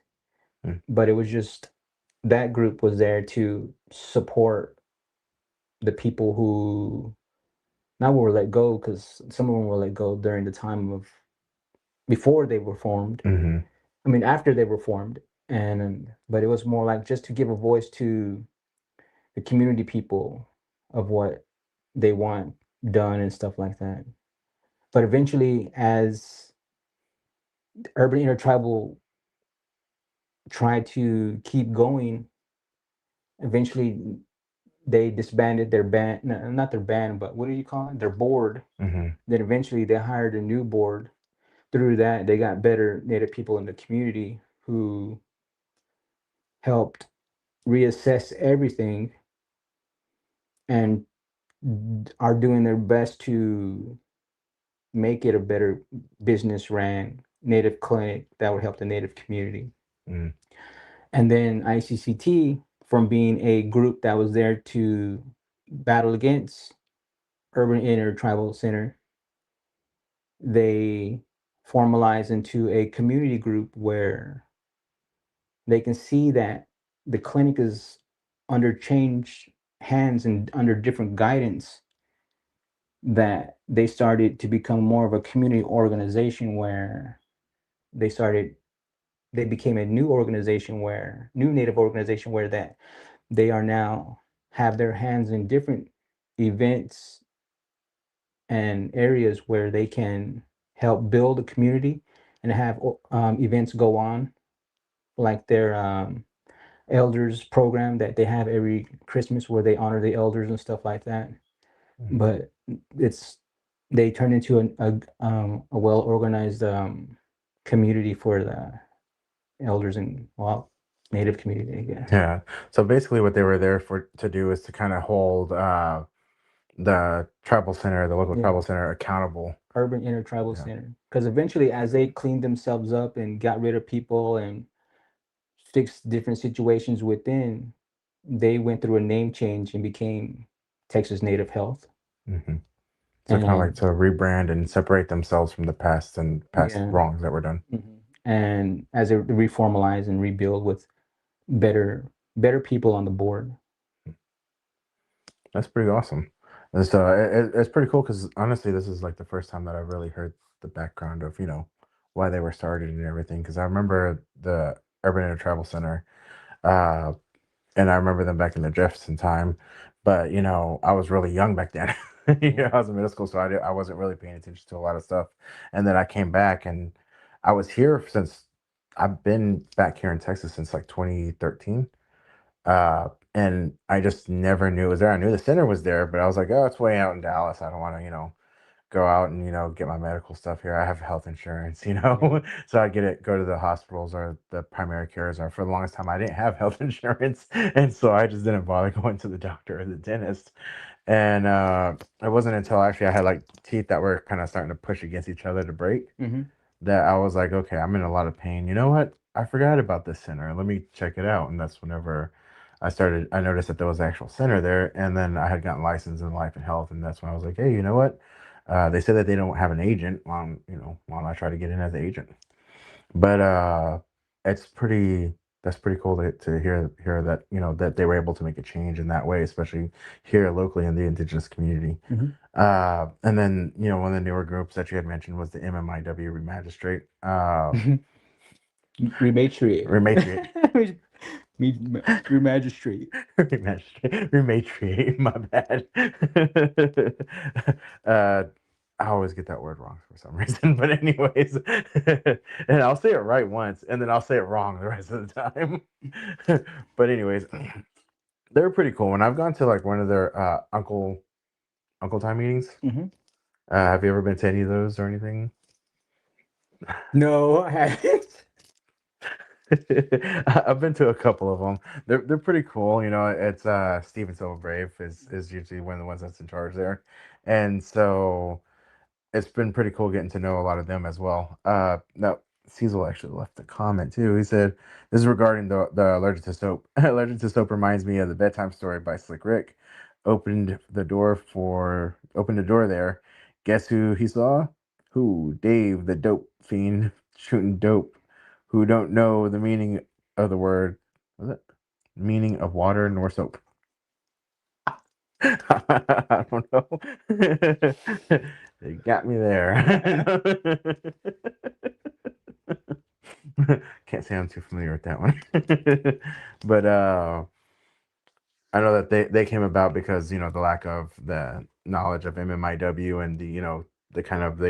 But it was just that group was there to support the people who now were let go, because some of them were let go during the time of before they were formed. Mm-hmm. I mean, after they were formed. And but it was more like just to give a voice to the community people of what they want done and stuff like that. But eventually, as urban intertribal tried to keep going, eventually they disbanded their band, no, not their band, but what do you call it? Their board. Mm-hmm. Then eventually they hired a new board. Through that, they got better Native people in the community who helped reassess everything and are doing their best to make it a better business ran Native clinic that would help the Native community. Mm-hmm. And then ICCT, from being a group that was there to battle against Urban Intertribal Center, they formalize into a community group where they can see that the clinic is under changed hands and under different guidance, that they started to become more of a community organization where they started they became a new Native organization where that they are now have their hands in different events and areas where they can help build a community and have events go on, like their elders program that they have every Christmas where they honor the elders and stuff like that. Mm-hmm. But it's they turned into a well organized community for the elders and well native community, I guess. Yeah. So basically, what they were there for to do is to kind of hold the tribal center, the local Yeah, tribal center, accountable. urban intertribal Yeah. center. Because eventually, as they cleaned themselves up and got rid of people and fixed different situations within, they went through a name change and became Texas Native Health. Hmm. So kind of like And to rebrand and separate themselves from the past and past yeah, wrongs that were done. and as they reformalize and rebuild with better people on the board. That's pretty awesome. And so it's pretty cool because honestly, this is like the first time that I really heard the background of why they were started and everything. Because I remember the Urban Inter Travel Center, uh, and I remember them back in the Jefferson time, but I was really young back then. I was in middle school, so I wasn't really paying attention to a lot of stuff. And then I came back, and I was here since I've been back here in Texas since like 2013. And I just never knew it was there. I knew the center was there, but I was like, oh, it's way out in Dallas. I don't want to, go out and get my medical stuff here. I have health insurance, so I go to the hospitals or the primary cares. Or for the longest time, I didn't have health insurance, and so I just didn't bother going to the doctor or the dentist. And it wasn't until actually I had like teeth that were kind of starting to push against each other to break Mm-hmm. that I was like, okay, I'm in a lot of pain. You know what? I forgot about this center. Let me check it out. And that's whenever I noticed that there was an actual center there. And then I had gotten licensed in life and health. And that's when I was like, hey, you know what? They said that they don't have an agent. Why don't I try to get in as an agent? But it's pretty, that's pretty cool to hear that, that they were able to make a change in that way, especially here locally in the indigenous community. Mm-hmm. And then, one of the newer groups that you had mentioned was the MMIW Remagistrate. Rematriate. Rematriate. Remagistrate. Rematriate, my bad. uh, I always get that word wrong for some reason. But anyways, and I'll say it right once, and then I'll say it wrong the rest of the time. But anyways, they're pretty cool. And I've gone to like one of their Uncle Time meetings. Mm-hmm. Have you ever been to any of those or anything? No, I haven't. I've been to a couple of them. They're pretty cool. It's Steven Silverbrave is usually one of the ones that's in charge there, and so it's been pretty cool getting to know a lot of them as well. Now Cecil actually left a comment too. He said this is regarding the allergic to soap. Allergic to soap reminds me of the bedtime story by Slick Rick. Opened the door there. Guess who he saw? Who? Dave, the dope fiend shooting dope. Who don't know the meaning of the word? Was it meaning of water nor soap? I don't know. They got me there. Can't say I'm too familiar with that one. But I know that they came about because the lack of the knowledge of MMIW and the kind of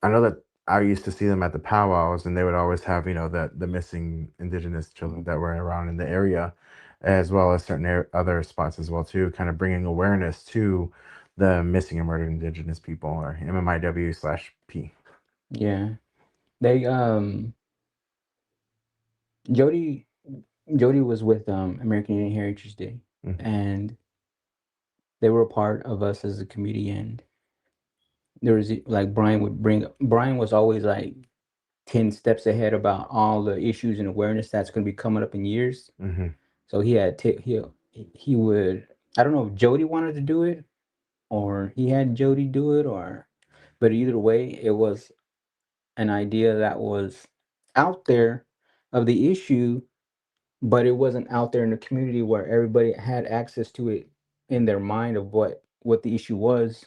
I know that I used to see them at the powwows, and they would always have the missing indigenous children that were around in the area, as well as certain other spots as well too, kind of bringing awareness to the missing and murdered indigenous people, or MMIW/P. Yeah. They Jody Jody was with American Indian Heritage Day, Mhm. and they were a part of us as a community. And there was like Brian was always like 10 steps ahead about all the issues and awareness that's going to be coming up in years. Mm-hmm. So he would, I don't know if Jody wanted to do it or he had Jody do it, but either way it was an idea that was out there of the issue, but it wasn't out there in the community where everybody had access to it in their mind of what the issue was.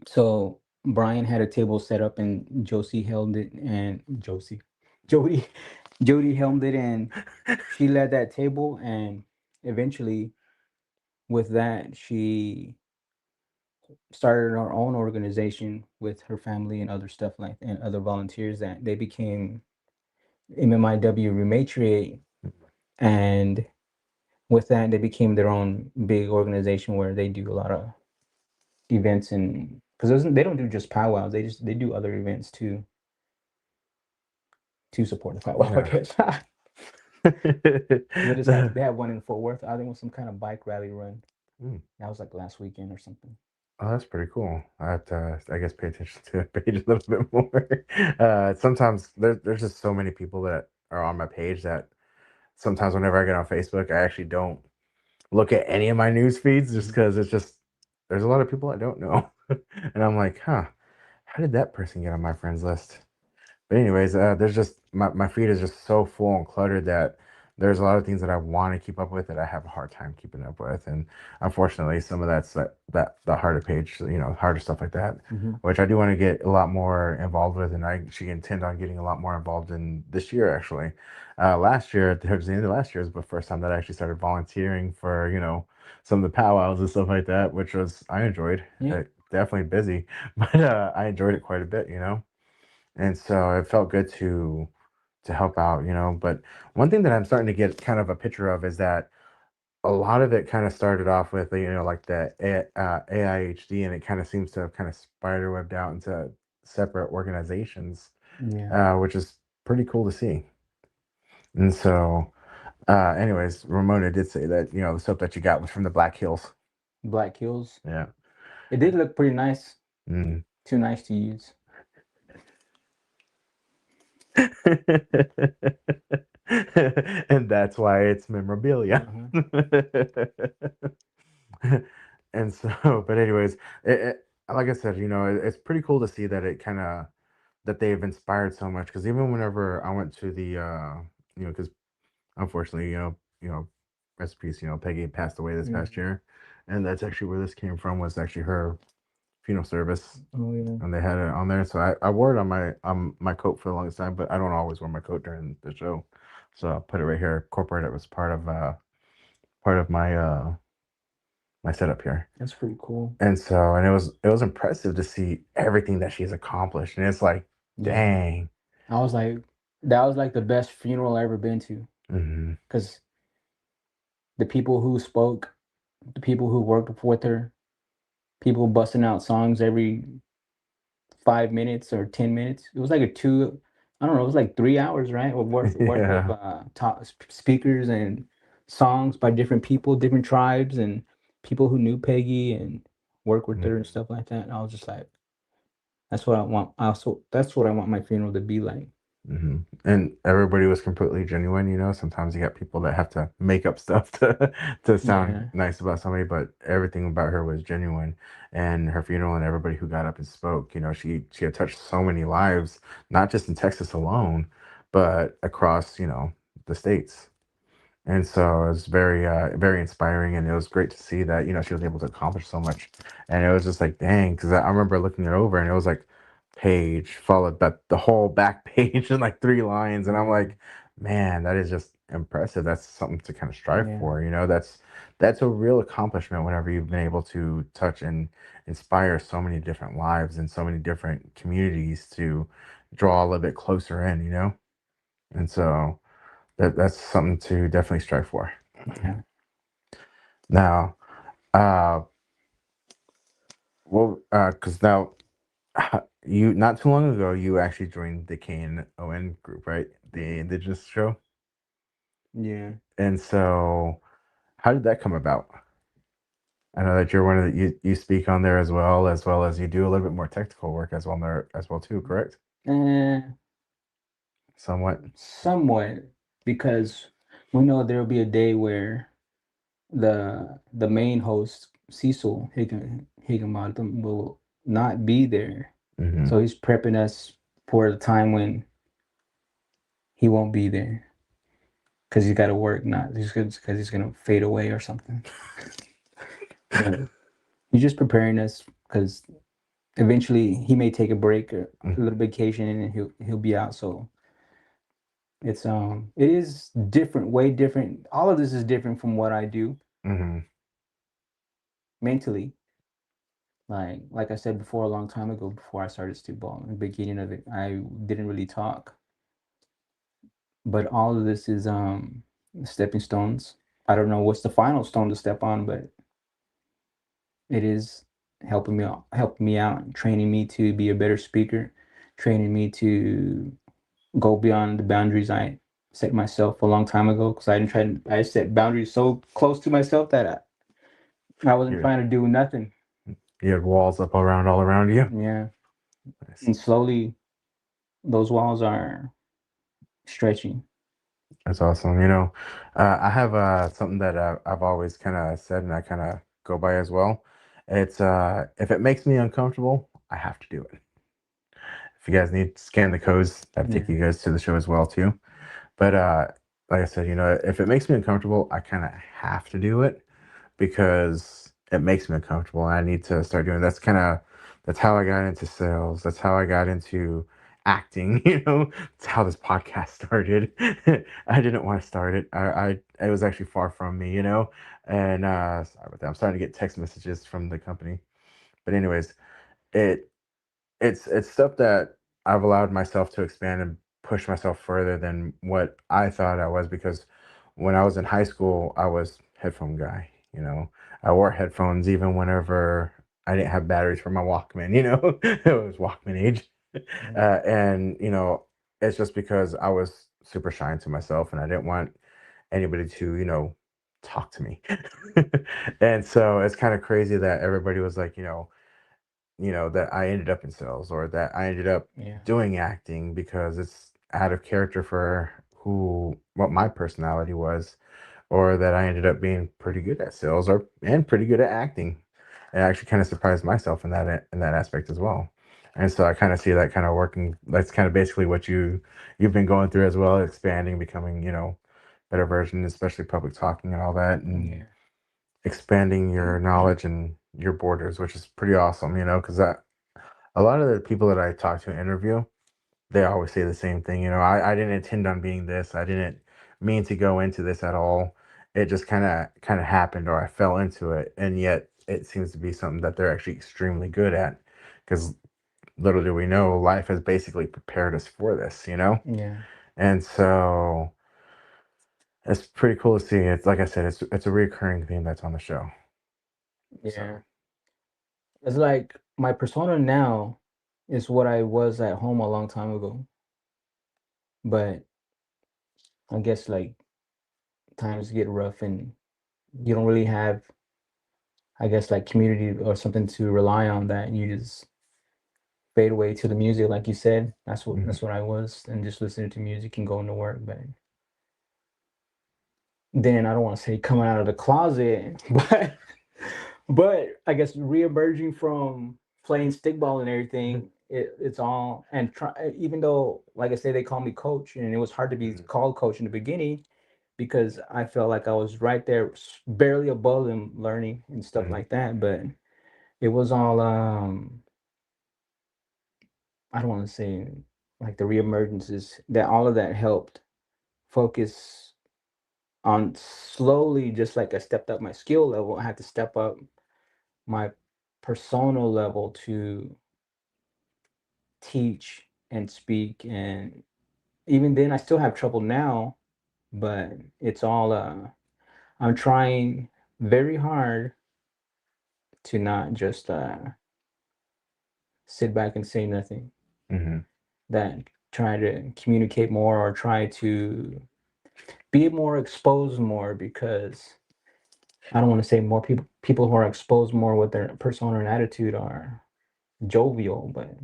So Brian had a table set up and Josie held it, and Jody Jody helmed it, and she led that table. And eventually with that she started her own organization with her family and other stuff like and other volunteers that they became MMIW Rematriate. And with that they became their own big organization where they do a lot of events, and because they don't do just powwows, they do other events too to support the powwow, I Yeah. guess. They had one in Fort Worth. I think it was some kind of bike rally run. Mm. That was like last weekend or something. Oh, that's pretty cool. I have to, I guess, pay attention to the page a little bit more. Sometimes there's just so many people that are on my page that sometimes whenever I get on Facebook, I actually don't look at any of my news feeds just because it's just there's a lot of people I don't know, and I'm like, huh, how did that person get on my friends list? But anyways, there's just my feed is just so full and cluttered that there's a lot of things that I want to keep up with that I have a hard time keeping up with, and unfortunately, some of that's that the harder page, harder stuff like that, which I do want to get a lot more involved with, and I actually intend on getting a lot more involved in this year. Actually, last year, towards the end of last year, was the first time that I actually started volunteering for some of the powwows and stuff like that, which was I enjoyed. Yeah. Definitely busy, but I enjoyed it quite a bit. And so it felt good to help out. But one thing that I'm starting to get kind of a picture of is that a lot of it kind of started off with like the AIHD, and it kind of seems to have kind of spiderwebbed out into separate organizations, Yeah. which is pretty cool to see. And so, anyways, Ramona did say that the soap that you got was from the Black Hills. Black Hills. Yeah. It did look pretty nice. Mm. Too nice to use. And that's why it's memorabilia. And so, but anyways, like I said, it's pretty cool to see that it kind of that they've inspired so much. Because even whenever I went to the, because unfortunately, rest in peace, Peggy passed away this past year, and that's actually where this came from. Was actually her funeral service, Oh yeah. and they had it on there. So I wore it on my coat for the longest time, but I don't always wear my coat during the show. So I put it right here. Corporate. It was part of my setup here. That's pretty cool. And so, and it was impressive to see everything that she's accomplished. And it's like, Yeah. dang. I was like, that was like the best funeral I ever been to. Hmm. Because the people who spoke, the people who worked with her, people busting out songs every 5 minutes or 10 minutes. It was like I don't know, it was like 3 hours, right? Worth of Yeah. top speakers and songs by different people, different tribes, and people who knew Peggy and worked with her and stuff like that. And I was just like, that's what I want. That's what I want my funeral to be like. Hmm. And everybody was completely genuine. Sometimes you got people that have to make up stuff to sound Yeah. nice about somebody, but everything about her was genuine. And her funeral and everybody who got up and spoke, she had touched so many lives, not just in Texas alone, but across, the states. And so it was very inspiring, and it was great to see that she was able to accomplish so much. And it was just like, dang, because I remember looking it over, and it was like page followed by the whole back page in like 3 lines, and I'm like, man, that is just impressive. That's something to kind of strive Yeah. for. That's a real accomplishment whenever you've been able to touch and inspire so many different lives and so many different communities to draw a little bit closer in. And so that's something to definitely strive for. Yeah. Now, uh, because now you not too long ago you actually joined the KNON group, right? The Indigenous show. Yeah. And so, how did that come about? I know that you're one of you speak on there as well as you do a little bit more technical work as well there as well too, correct? Eh, Somewhat. somewhat, because we know there will be a day where the main host Cecil Higginbotham will not be there. Hmm. So he's prepping us for the time when he won't be there because he's got to work, not because he's gonna fade away or something. But he's just preparing us because eventually he may take a break or a little vacation and he'll be out. So it is different, way different. All of this is different from what I do Hmm. mentally. Like I said before, a long time ago, before I started Ball, in the beginning of it, I didn't really talk. But all of this is stepping stones. I don't know what's the final stone to step on, but it is helping me out, and training me to be a better speaker, training me to go beyond the boundaries I set myself a long time ago. Because I set boundaries so close to myself that I wasn't You trying to do nothing. you had walls up around all around you. Yeah, Nice. and slowly those walls are stretching. That's awesome. I have something that I've always kind of said, and I kind of go by as well. It's if it makes me uncomfortable, I have to do it. If you guys need to scan the codes, that'll take Yeah. you guys to the show as well too. But like I said, if it makes me uncomfortable, I kind of have to do it because it makes me uncomfortable. And I need to start doing. That's how I got into sales. That's how I got into acting. That's how this podcast started. I didn't want to start it. It was actually far from me. And sorry about that. I'm starting to get text messages from the company. But anyways, it it's stuff that I've allowed myself to expand and push myself further than what I thought I was, because when I was in high school, I was headphone guy. I wore headphones even whenever I didn't have batteries for my Walkman. It was Walkman age, and it's just because I was super shy to myself and I didn't want anybody to talk to me, and so it's kind of crazy that everybody was like, that I ended up in sales or that I ended up Yeah. doing acting because it's out of character for what my personality was, or that I ended up being pretty good at sales and pretty good at acting. And I actually kind of surprised myself in that aspect as well. And so I kind of see that kind of working. That's kind of basically what you've been going through as well, expanding, becoming, better version, especially public talking and all that, and Yeah. expanding your knowledge and your borders, which is pretty awesome, because a lot of the people that I talk to in interview, they always say the same thing. I didn't intend on being this. I didn't mean to go into this at all. It just kind of happened, or I fell into it, and yet it seems to be something that they're actually extremely good at. Because little do we know, life has basically prepared us for this. Yeah. And so it's pretty cool to see. It's like I said, it's a recurring theme that's on the show. So. Yeah. It's like my persona now is what I was at home a long time ago. But I guess like times get rough and you don't really have, I guess, like community or something to rely on, that you just fade away to the music, like you said. Mhm. That's what I was, and just listening to music and going to work. But then I don't want to say coming out of the closet, but I guess reemerging from playing stickball and everything. It's all, and try, even though, like I say, they call me coach, and it was hard to be Mhm. called coach in the beginning because I felt like I was right there, barely above them, learning and stuff Mhm. like that. But it was all I don't want to say like the reemergences, that all of that helped focus on slowly, just like I stepped up my skill level, I had to step up my personal level to teach and speak. And even then I still have trouble now, but it's all I'm trying very hard to not just sit back and say nothing, Mhm. that try to communicate more or try to be more exposed more, because I don't want to say more people who are exposed more with their persona and attitude are jovial, but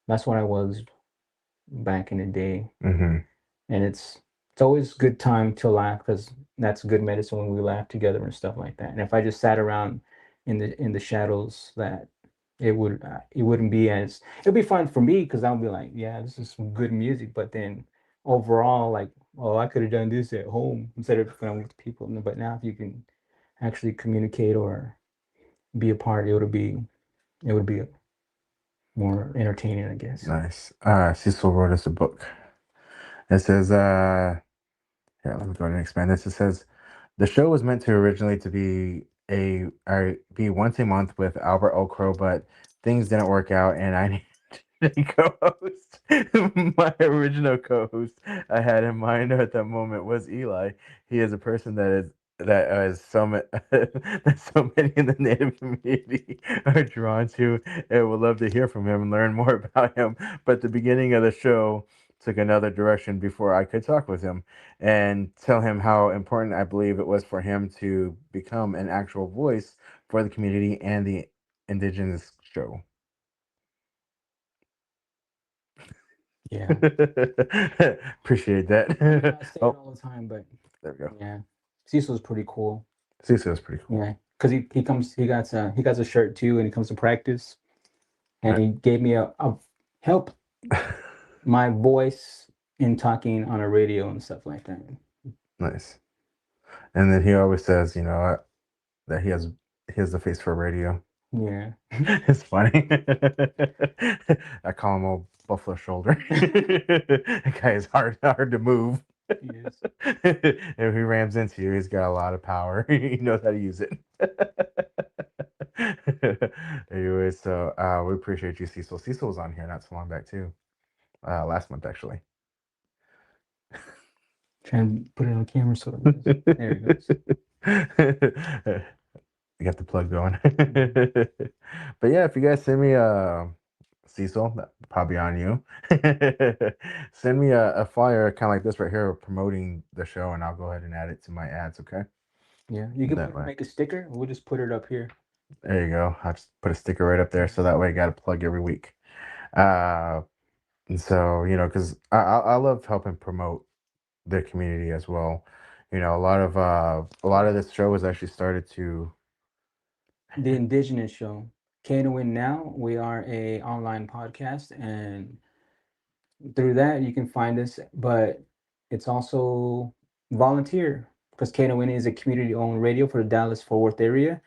that's what I was back in the day. Mhm. And it's always good time to laugh, because that's good medicine when we laugh together and stuff like that. And if I just sat around in the shadows, that it wouldn't be as, it'd be fun for me because I'll be like, yeah, this is some good music. But then overall, like, oh, I could have done this at home instead of going with people. But now if you can actually communicate or be a part, it would be more entertaining, I guess. Nice. Cecil wrote us a book. It says, here, let me go ahead and expand this. It says, the show was meant to originally to be once a month with Albert Okro, but things didn't work out, and I needed a co-host. My original co-host I had in mind at that moment was Eli. He is a person that is that so that so many in the Native community are drawn to, and would love to hear from him and learn more about him. But the beginning of the show took another direction before I could talk with him and tell him how important I believe it was for him to become an actual voice for the community and the indigenous show. Yeah. Appreciate I mean, that. I say it Oh, all the time, but there we go. yeah, Cecil's pretty cool. Cecil's pretty cool. Yeah, because he got a shirt too, and he comes to practice, and he gave me a help my voice in talking on a radio and stuff like that. Nice. And then he always says, that he has the face for radio. Yeah. It's funny. I call him old buffalo shoulder. That guy is hard to move. Yes. If he rams into you, he's got a lot of power. He knows how to use it. Anyway, so we appreciate you, Cecil. Cecil was on here not so long back too. Last month actually. Trying to put it on camera so there it goes. You got the plug going. But yeah, if you guys send me Cecil, that probably on you. Send me a flyer kind of like this right here promoting the show, and I'll go ahead and add it to my ads, okay? Yeah, you can That way. make a sticker. We'll just put it up here. There you go. I'll just put a sticker right up there so that way I got a plug every week. And so, because I love helping promote the community as well. A lot of this show was actually started to The Indigenous Show. Win Now. We are a online podcast, and through that you can find us. But it's also volunteer because Win is a community-owned radio for the Dallas-Fort Worth area,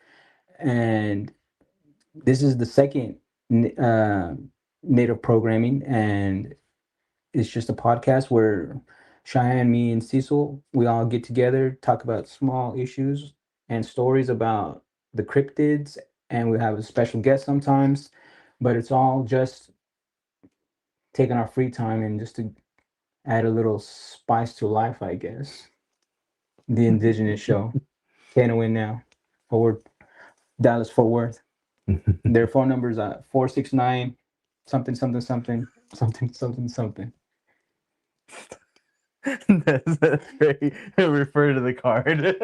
and this is the second native programming, and it's just a podcast where Cheyenne, me, and Cecil, we all get together, talk about small issues and stories about the cryptids, and we have a special guest sometimes, but it's all just taking our free time and just to add a little spice to life, I guess. The Indigenous Show. Can't win now. Forward Dallas Fort Worth. Their phone numbers are 469 something something something something something something. That's great. Refer to the card.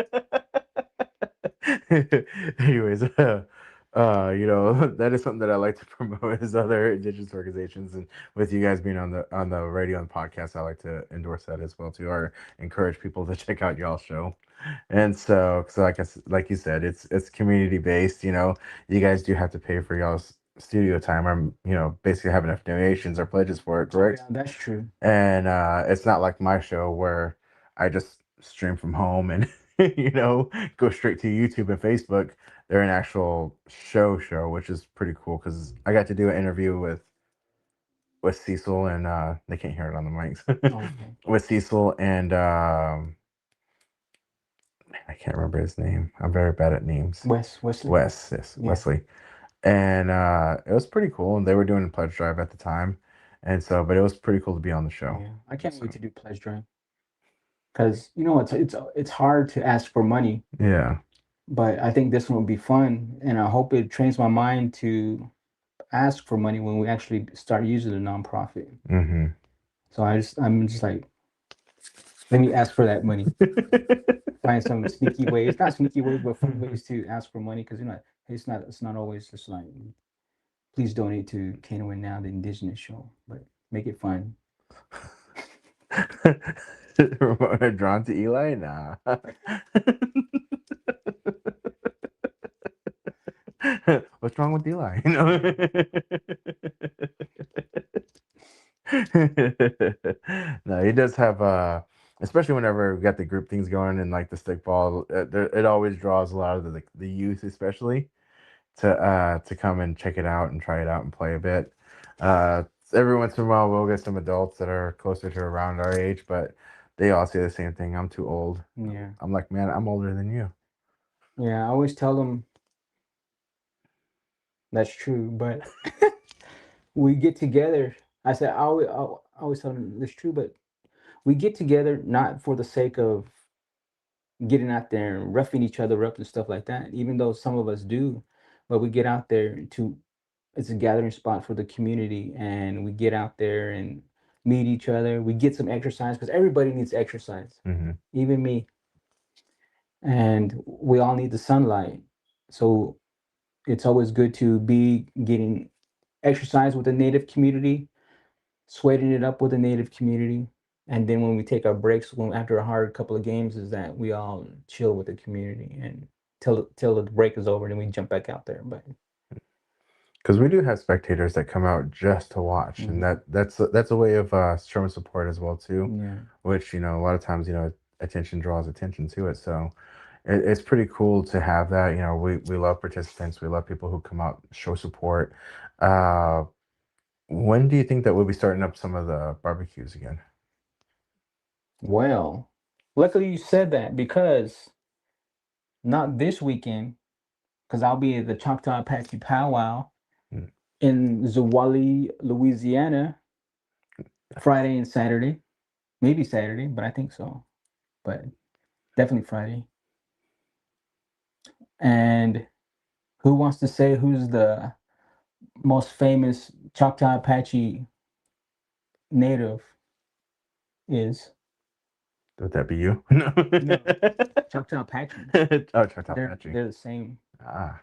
Anyways, that is something that I like to promote is other indigenous organizations, and with you guys being on the radio and podcast, I like to endorse that as well too, or encourage people to check out y'all's show. And so like you said, it's community based. You guys do have to pay for y'all's studio time, or basically have enough donations or pledges for it, correct? Yeah, that's true. And it's not like my show where I just stream from home and go straight to YouTube and Facebook. They're an actual show, which is pretty cool because I got to do an interview with Cecil, and they can't hear it on the mics. Okay. With Cecil and I can't remember his name. I'm very bad at names. Wesley. Wes, yes, Yeah. Wesley. And it was pretty cool. And they were doing a pledge drive at the time, and so, but it was pretty cool to be on the show. Yeah, I can't wait to do pledge drive because it's hard to ask for money. Yeah. But I think this one will be fun, and I hope it trains my mind to ask for money when we actually start using the nonprofit. Mm-hmm. So I'm just like, let me ask for that money. Find some sneaky ways, not sneaky ways, but fun ways to ask for money because it's not always just like, please donate to Win Now, the Indigenous Show, but make it fun. Ramona drawn to Eli? Nah. What's wrong with Eli? No, he does have especially whenever we got the group things going and like the stickball, it always draws a lot of the youth, especially to come and check it out and try it out and play a bit. Every once in a while we'll get some adults that are closer to around our age, but they all say the same thing. I'm too old. Yeah. I'm like, man, I'm older than you. Yeah, I always tell them that's true, but we get together. I said I always tell them it's true, but we get together not for the sake of getting out there and roughing each other up and stuff like that, even though some of us do. But we get out there to, it's a gathering spot for the community, and we get out there and meet each other. We get some exercise because everybody needs exercise, even me. And we all need the sunlight. So it's always good to be getting exercise with the native community, sweating it up with the native community. And then when we take our breaks, when after a hard couple of games, is that we all chill with the community and till the break is over, then we jump back out there. But Because we do have spectators that come out just to watch, and that's a way of showing support as well too. yeah, Which, a lot of times, attention draws attention to it. So it's pretty cool to have that. We love participants. We love people who come out, show support. When do you think that we'll be starting up some of the barbecues again? well, luckily you said that, because not this weekend, because I'll be at the Choctaw Apache Powwow Mm. in Zwolle, Louisiana, Friday and Saturday. Maybe Saturday, but I think so. But definitely Friday. And who wants to say who's the most famous Choctaw Apache native is? Would that be you? No. No. Choctaw Apache. Oh, Choctaw They're Apache. the same. Ah,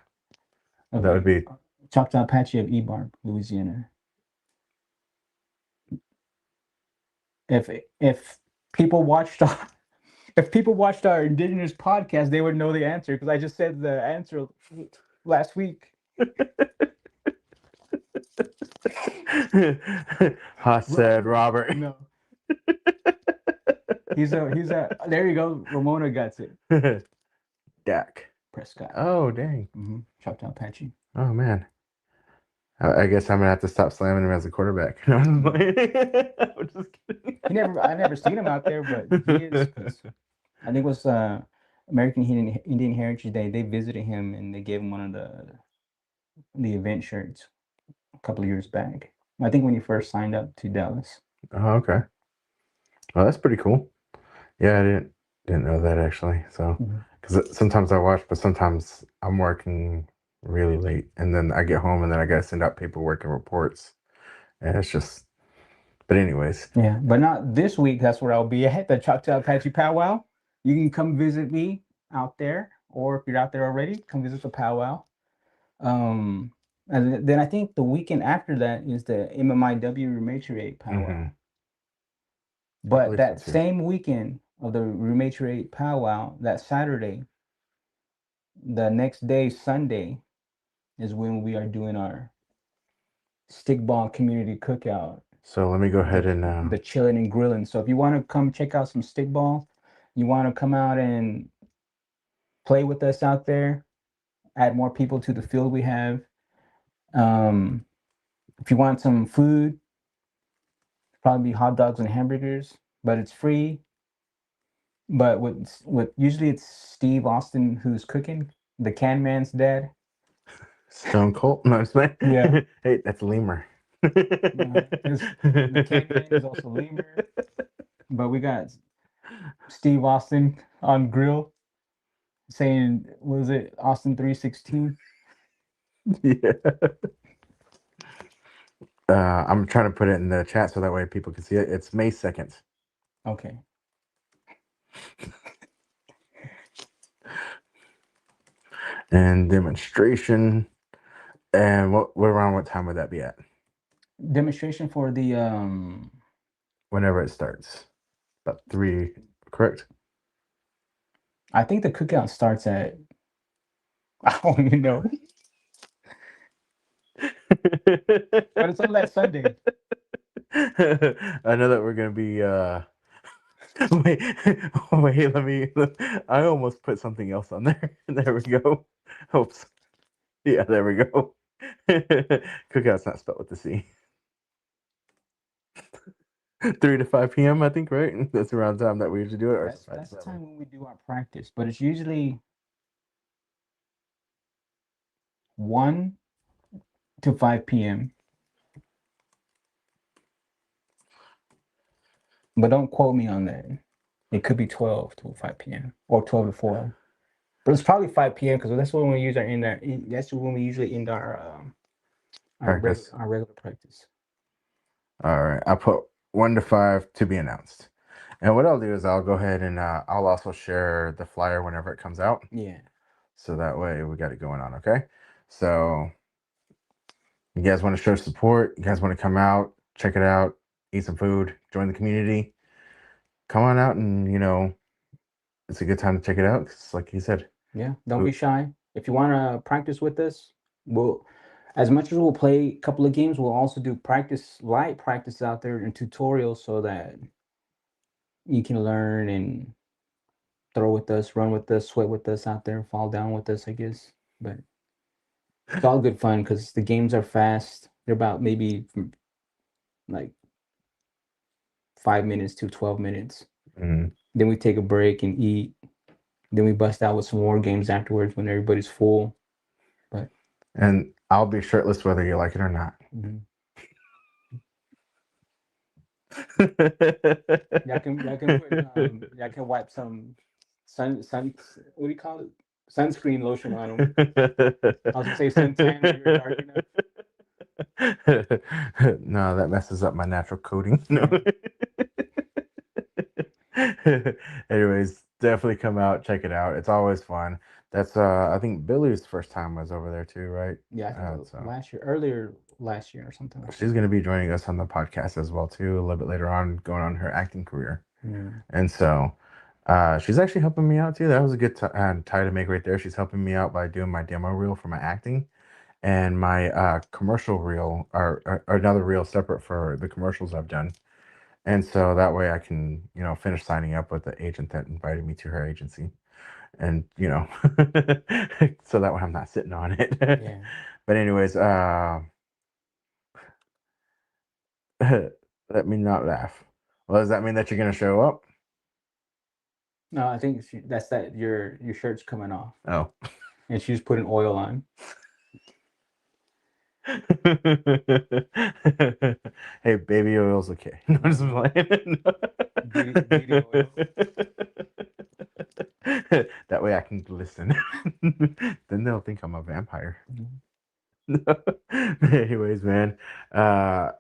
Okay. that would be Choctaw Apache of Ebarb, Louisiana. If people watched our if people watched our indigenous podcast, they would know the answer, because I just said the answer last week. Haas said Robert. No. He's a there you go. Ramona got it. Dak. Prescott. Oh, dang. Choctaw Apache. Oh, man. I guess I'm gonna have to stop slamming him as a quarterback. No, I'm just playing. I'm just kidding. I never seen him out there, but he is. 'Cause I think it was American Indian Heritage Day. They visited him and they gave him one of the event shirts a couple of years back. I think when he first signed up to Dallas. Oh, okay. Well, that's pretty cool. Yeah, I didn't know that actually. So, because sometimes I watch, but sometimes I'm working really late, and then I get home, and then I gotta send out paperwork and reports, and it's just. But anyways. Yeah, but not this week. That's where I'll be at the Choctaw Apache Powwow. You can come visit me out there, or if you're out there already, come visit the powwow. And then I think the weekend after that is the MMIW Rematriate Powwow. But that same weekend of the Rematriate Powwow, that Saturday, the next day, Sunday, is when we are doing our stickball community cookout. So let me go ahead and the chilling and grilling. So if you want to come check out some stickball, you want to come out and play with us out there, add more people to the field we have. If you want some food, probably be hot dogs and hamburgers, but it's free. But what usually it's Steve Austin who's cooking, the can man's dad. Stone Cold? No, it's not. Yeah. Hey, that's Lemur. The can man is also Lemur. But we got Steve Austin on grill saying, what was it, Austin 316? Yeah. I'm trying to put it in the chat so that way people can see it. It's May 2nd. Okay. And demonstration. And around what time would that be at? Demonstration for the Whenever it starts. About 3, correct? I think the cookout starts at, I don't even know. But it's on that Sunday. I know that we're gonna be wait, I almost put something else on there. There we go. Oops. Yeah, there we go. Cookout's not spelled with the C. 3 to 5 p.m. I think, right? That's around the time that we usually do it. That's the time when we do our practice, but it's usually 1 to 5 p.m. But don't quote me on that. It could be 12 to 5 p.m. or 12 to 4. But it's probably 5 p.m. because that's when we usually end our. That's when we usually end Practice. our regular practice. All right. I put 1 to 5 to be announced. And what I'll do is I'll go ahead and I'll also share the flyer whenever it comes out. Yeah. So that way we got it going on. Okay. So you guys want to show support? You guys want to come out, check it out, eat some food, join the community? Come on out and, it's a good time to check it out. 'Cause like you said, Yeah. Don't be shy. If you want to practice with us, as much as we'll play a couple of games, we'll also do light practice out there and tutorials so that you can learn and throw with us, run with us, sweat with us out there, fall down with us, I guess. But it's all good fun because the games are fast. They're about maybe from like 5 minutes to 12 minutes. Mhm. Then we take a break and eat. Then we bust out with some more games afterwards when everybody's full. And I'll be shirtless whether you like it or not. Mhm. Y'all can wipe some sun what do you call it? Sunscreen lotion on them. I was gonna say suntan, but you're dark enough. No, that messes up my natural coating. No. Anyways, definitely come out, check it out. It's always fun. That's I think Billy's first time was over there too, right? Yeah, I think So earlier last year or something like she's going to be joining us on the podcast as well too, a little bit later on, going on her acting career. that. And so she's actually helping me out too. That was a good tie to make right there. She's helping me out by doing my demo reel for my acting and my commercial reel, or another reel separate for the commercials I've done. And so that way I can, finish signing up with the agent that invited me to her agency. And, so that way I'm not sitting on it. Yeah. But anyways, let me not laugh. Well, does that mean that you're going to show up? No, I think that's that your shirt's coming off. Oh. And she's putting oil on. Hey, baby oil's okay. No, I'm just playing. Beauty oil. That way I can glisten. Then they'll think I'm a vampire. Anyways, man. Are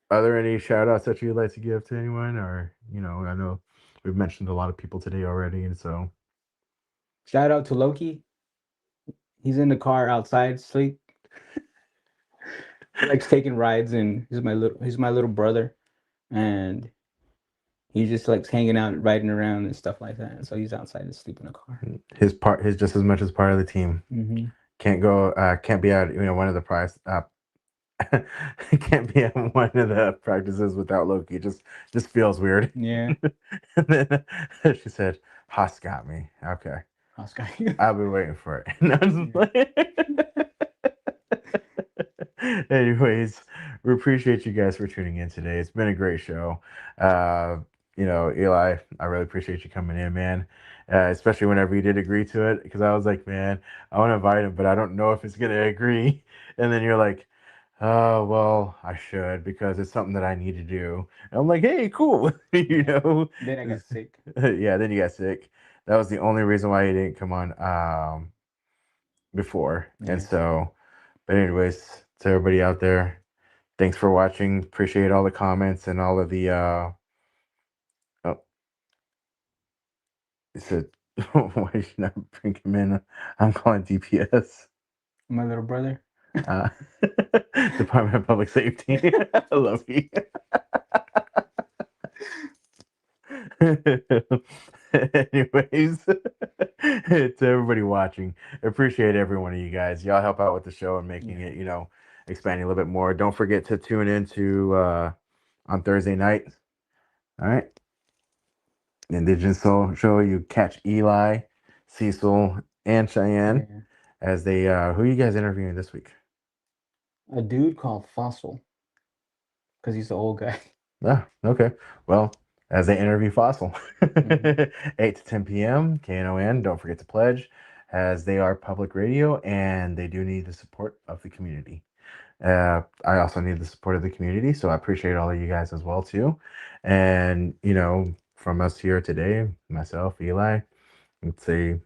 there any shout outs that you'd like to give to anyone? Or, I know we've mentioned a lot of people today already, and so Shout out to Loki. He's in the car outside, sleep. He likes taking rides, and he's my little brother, and he just likes hanging out, riding around, and stuff like that. So he's outside and sleep in the car. His just as much as part of the team. Mm-hmm. Can't be at one of the can't be at one of the practices without Loki. It just feels weird. Yeah. And then she said, "Haas got me." Okay, Oscar. I'll be waiting for it. No, I'm just playing. Anyways, we appreciate you guys for tuning in today. It's been a great show. Eli, I really appreciate you coming in, man. Especially whenever you did agree to it, because I was like, man, I want to invite him, but I don't know if he's gonna agree. And then you're like, oh, well, I should, because it's something that I need to do. And I'm like, hey, cool. Then I got sick. Yeah, then you got sick. That was the only reason why you didn't come on before. Yeah. And so, but anyways, to everybody out there, thanks for watching. Appreciate all the comments and all of the it said, why should I bring him in? I'm calling DPS. My little brother. Department of Public Safety. I love you. Anyways, to everybody watching, appreciate every one of you guys. Y'all help out with the show and making it, expanding a little bit more. Don't forget to tune in to on Thursday night. All right. Indigenous Soul Show. You catch Eli, Cecil, and Cheyenne as they who are you guys interviewing this week? A dude called Fossil, because he's the old guy. Ah, okay. Well, as they interview Fossil, 8 to 10 p.m. KNON. Don't forget to pledge, as they are public radio and they do need the support of the community. I also need the support of the community, so I appreciate all of you guys as well too. And from us here today, myself, Eli, and say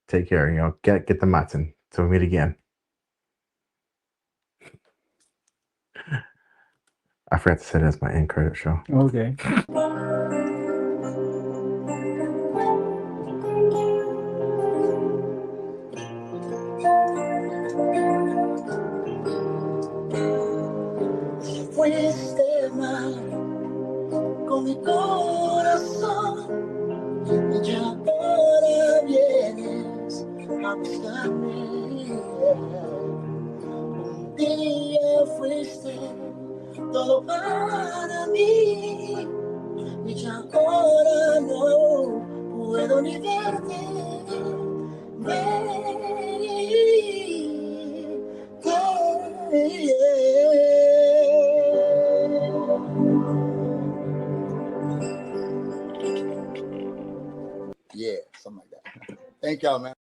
take care. Get the matzin. Till we meet again. I forgot to say that's my end credit show. Okay. Fuiste mal con mi corazón y ahora vienes a buscarme. Un día fuiste todo para mí y ahora no puedo ni verte. Yeah, something like that. Thank y'all, man.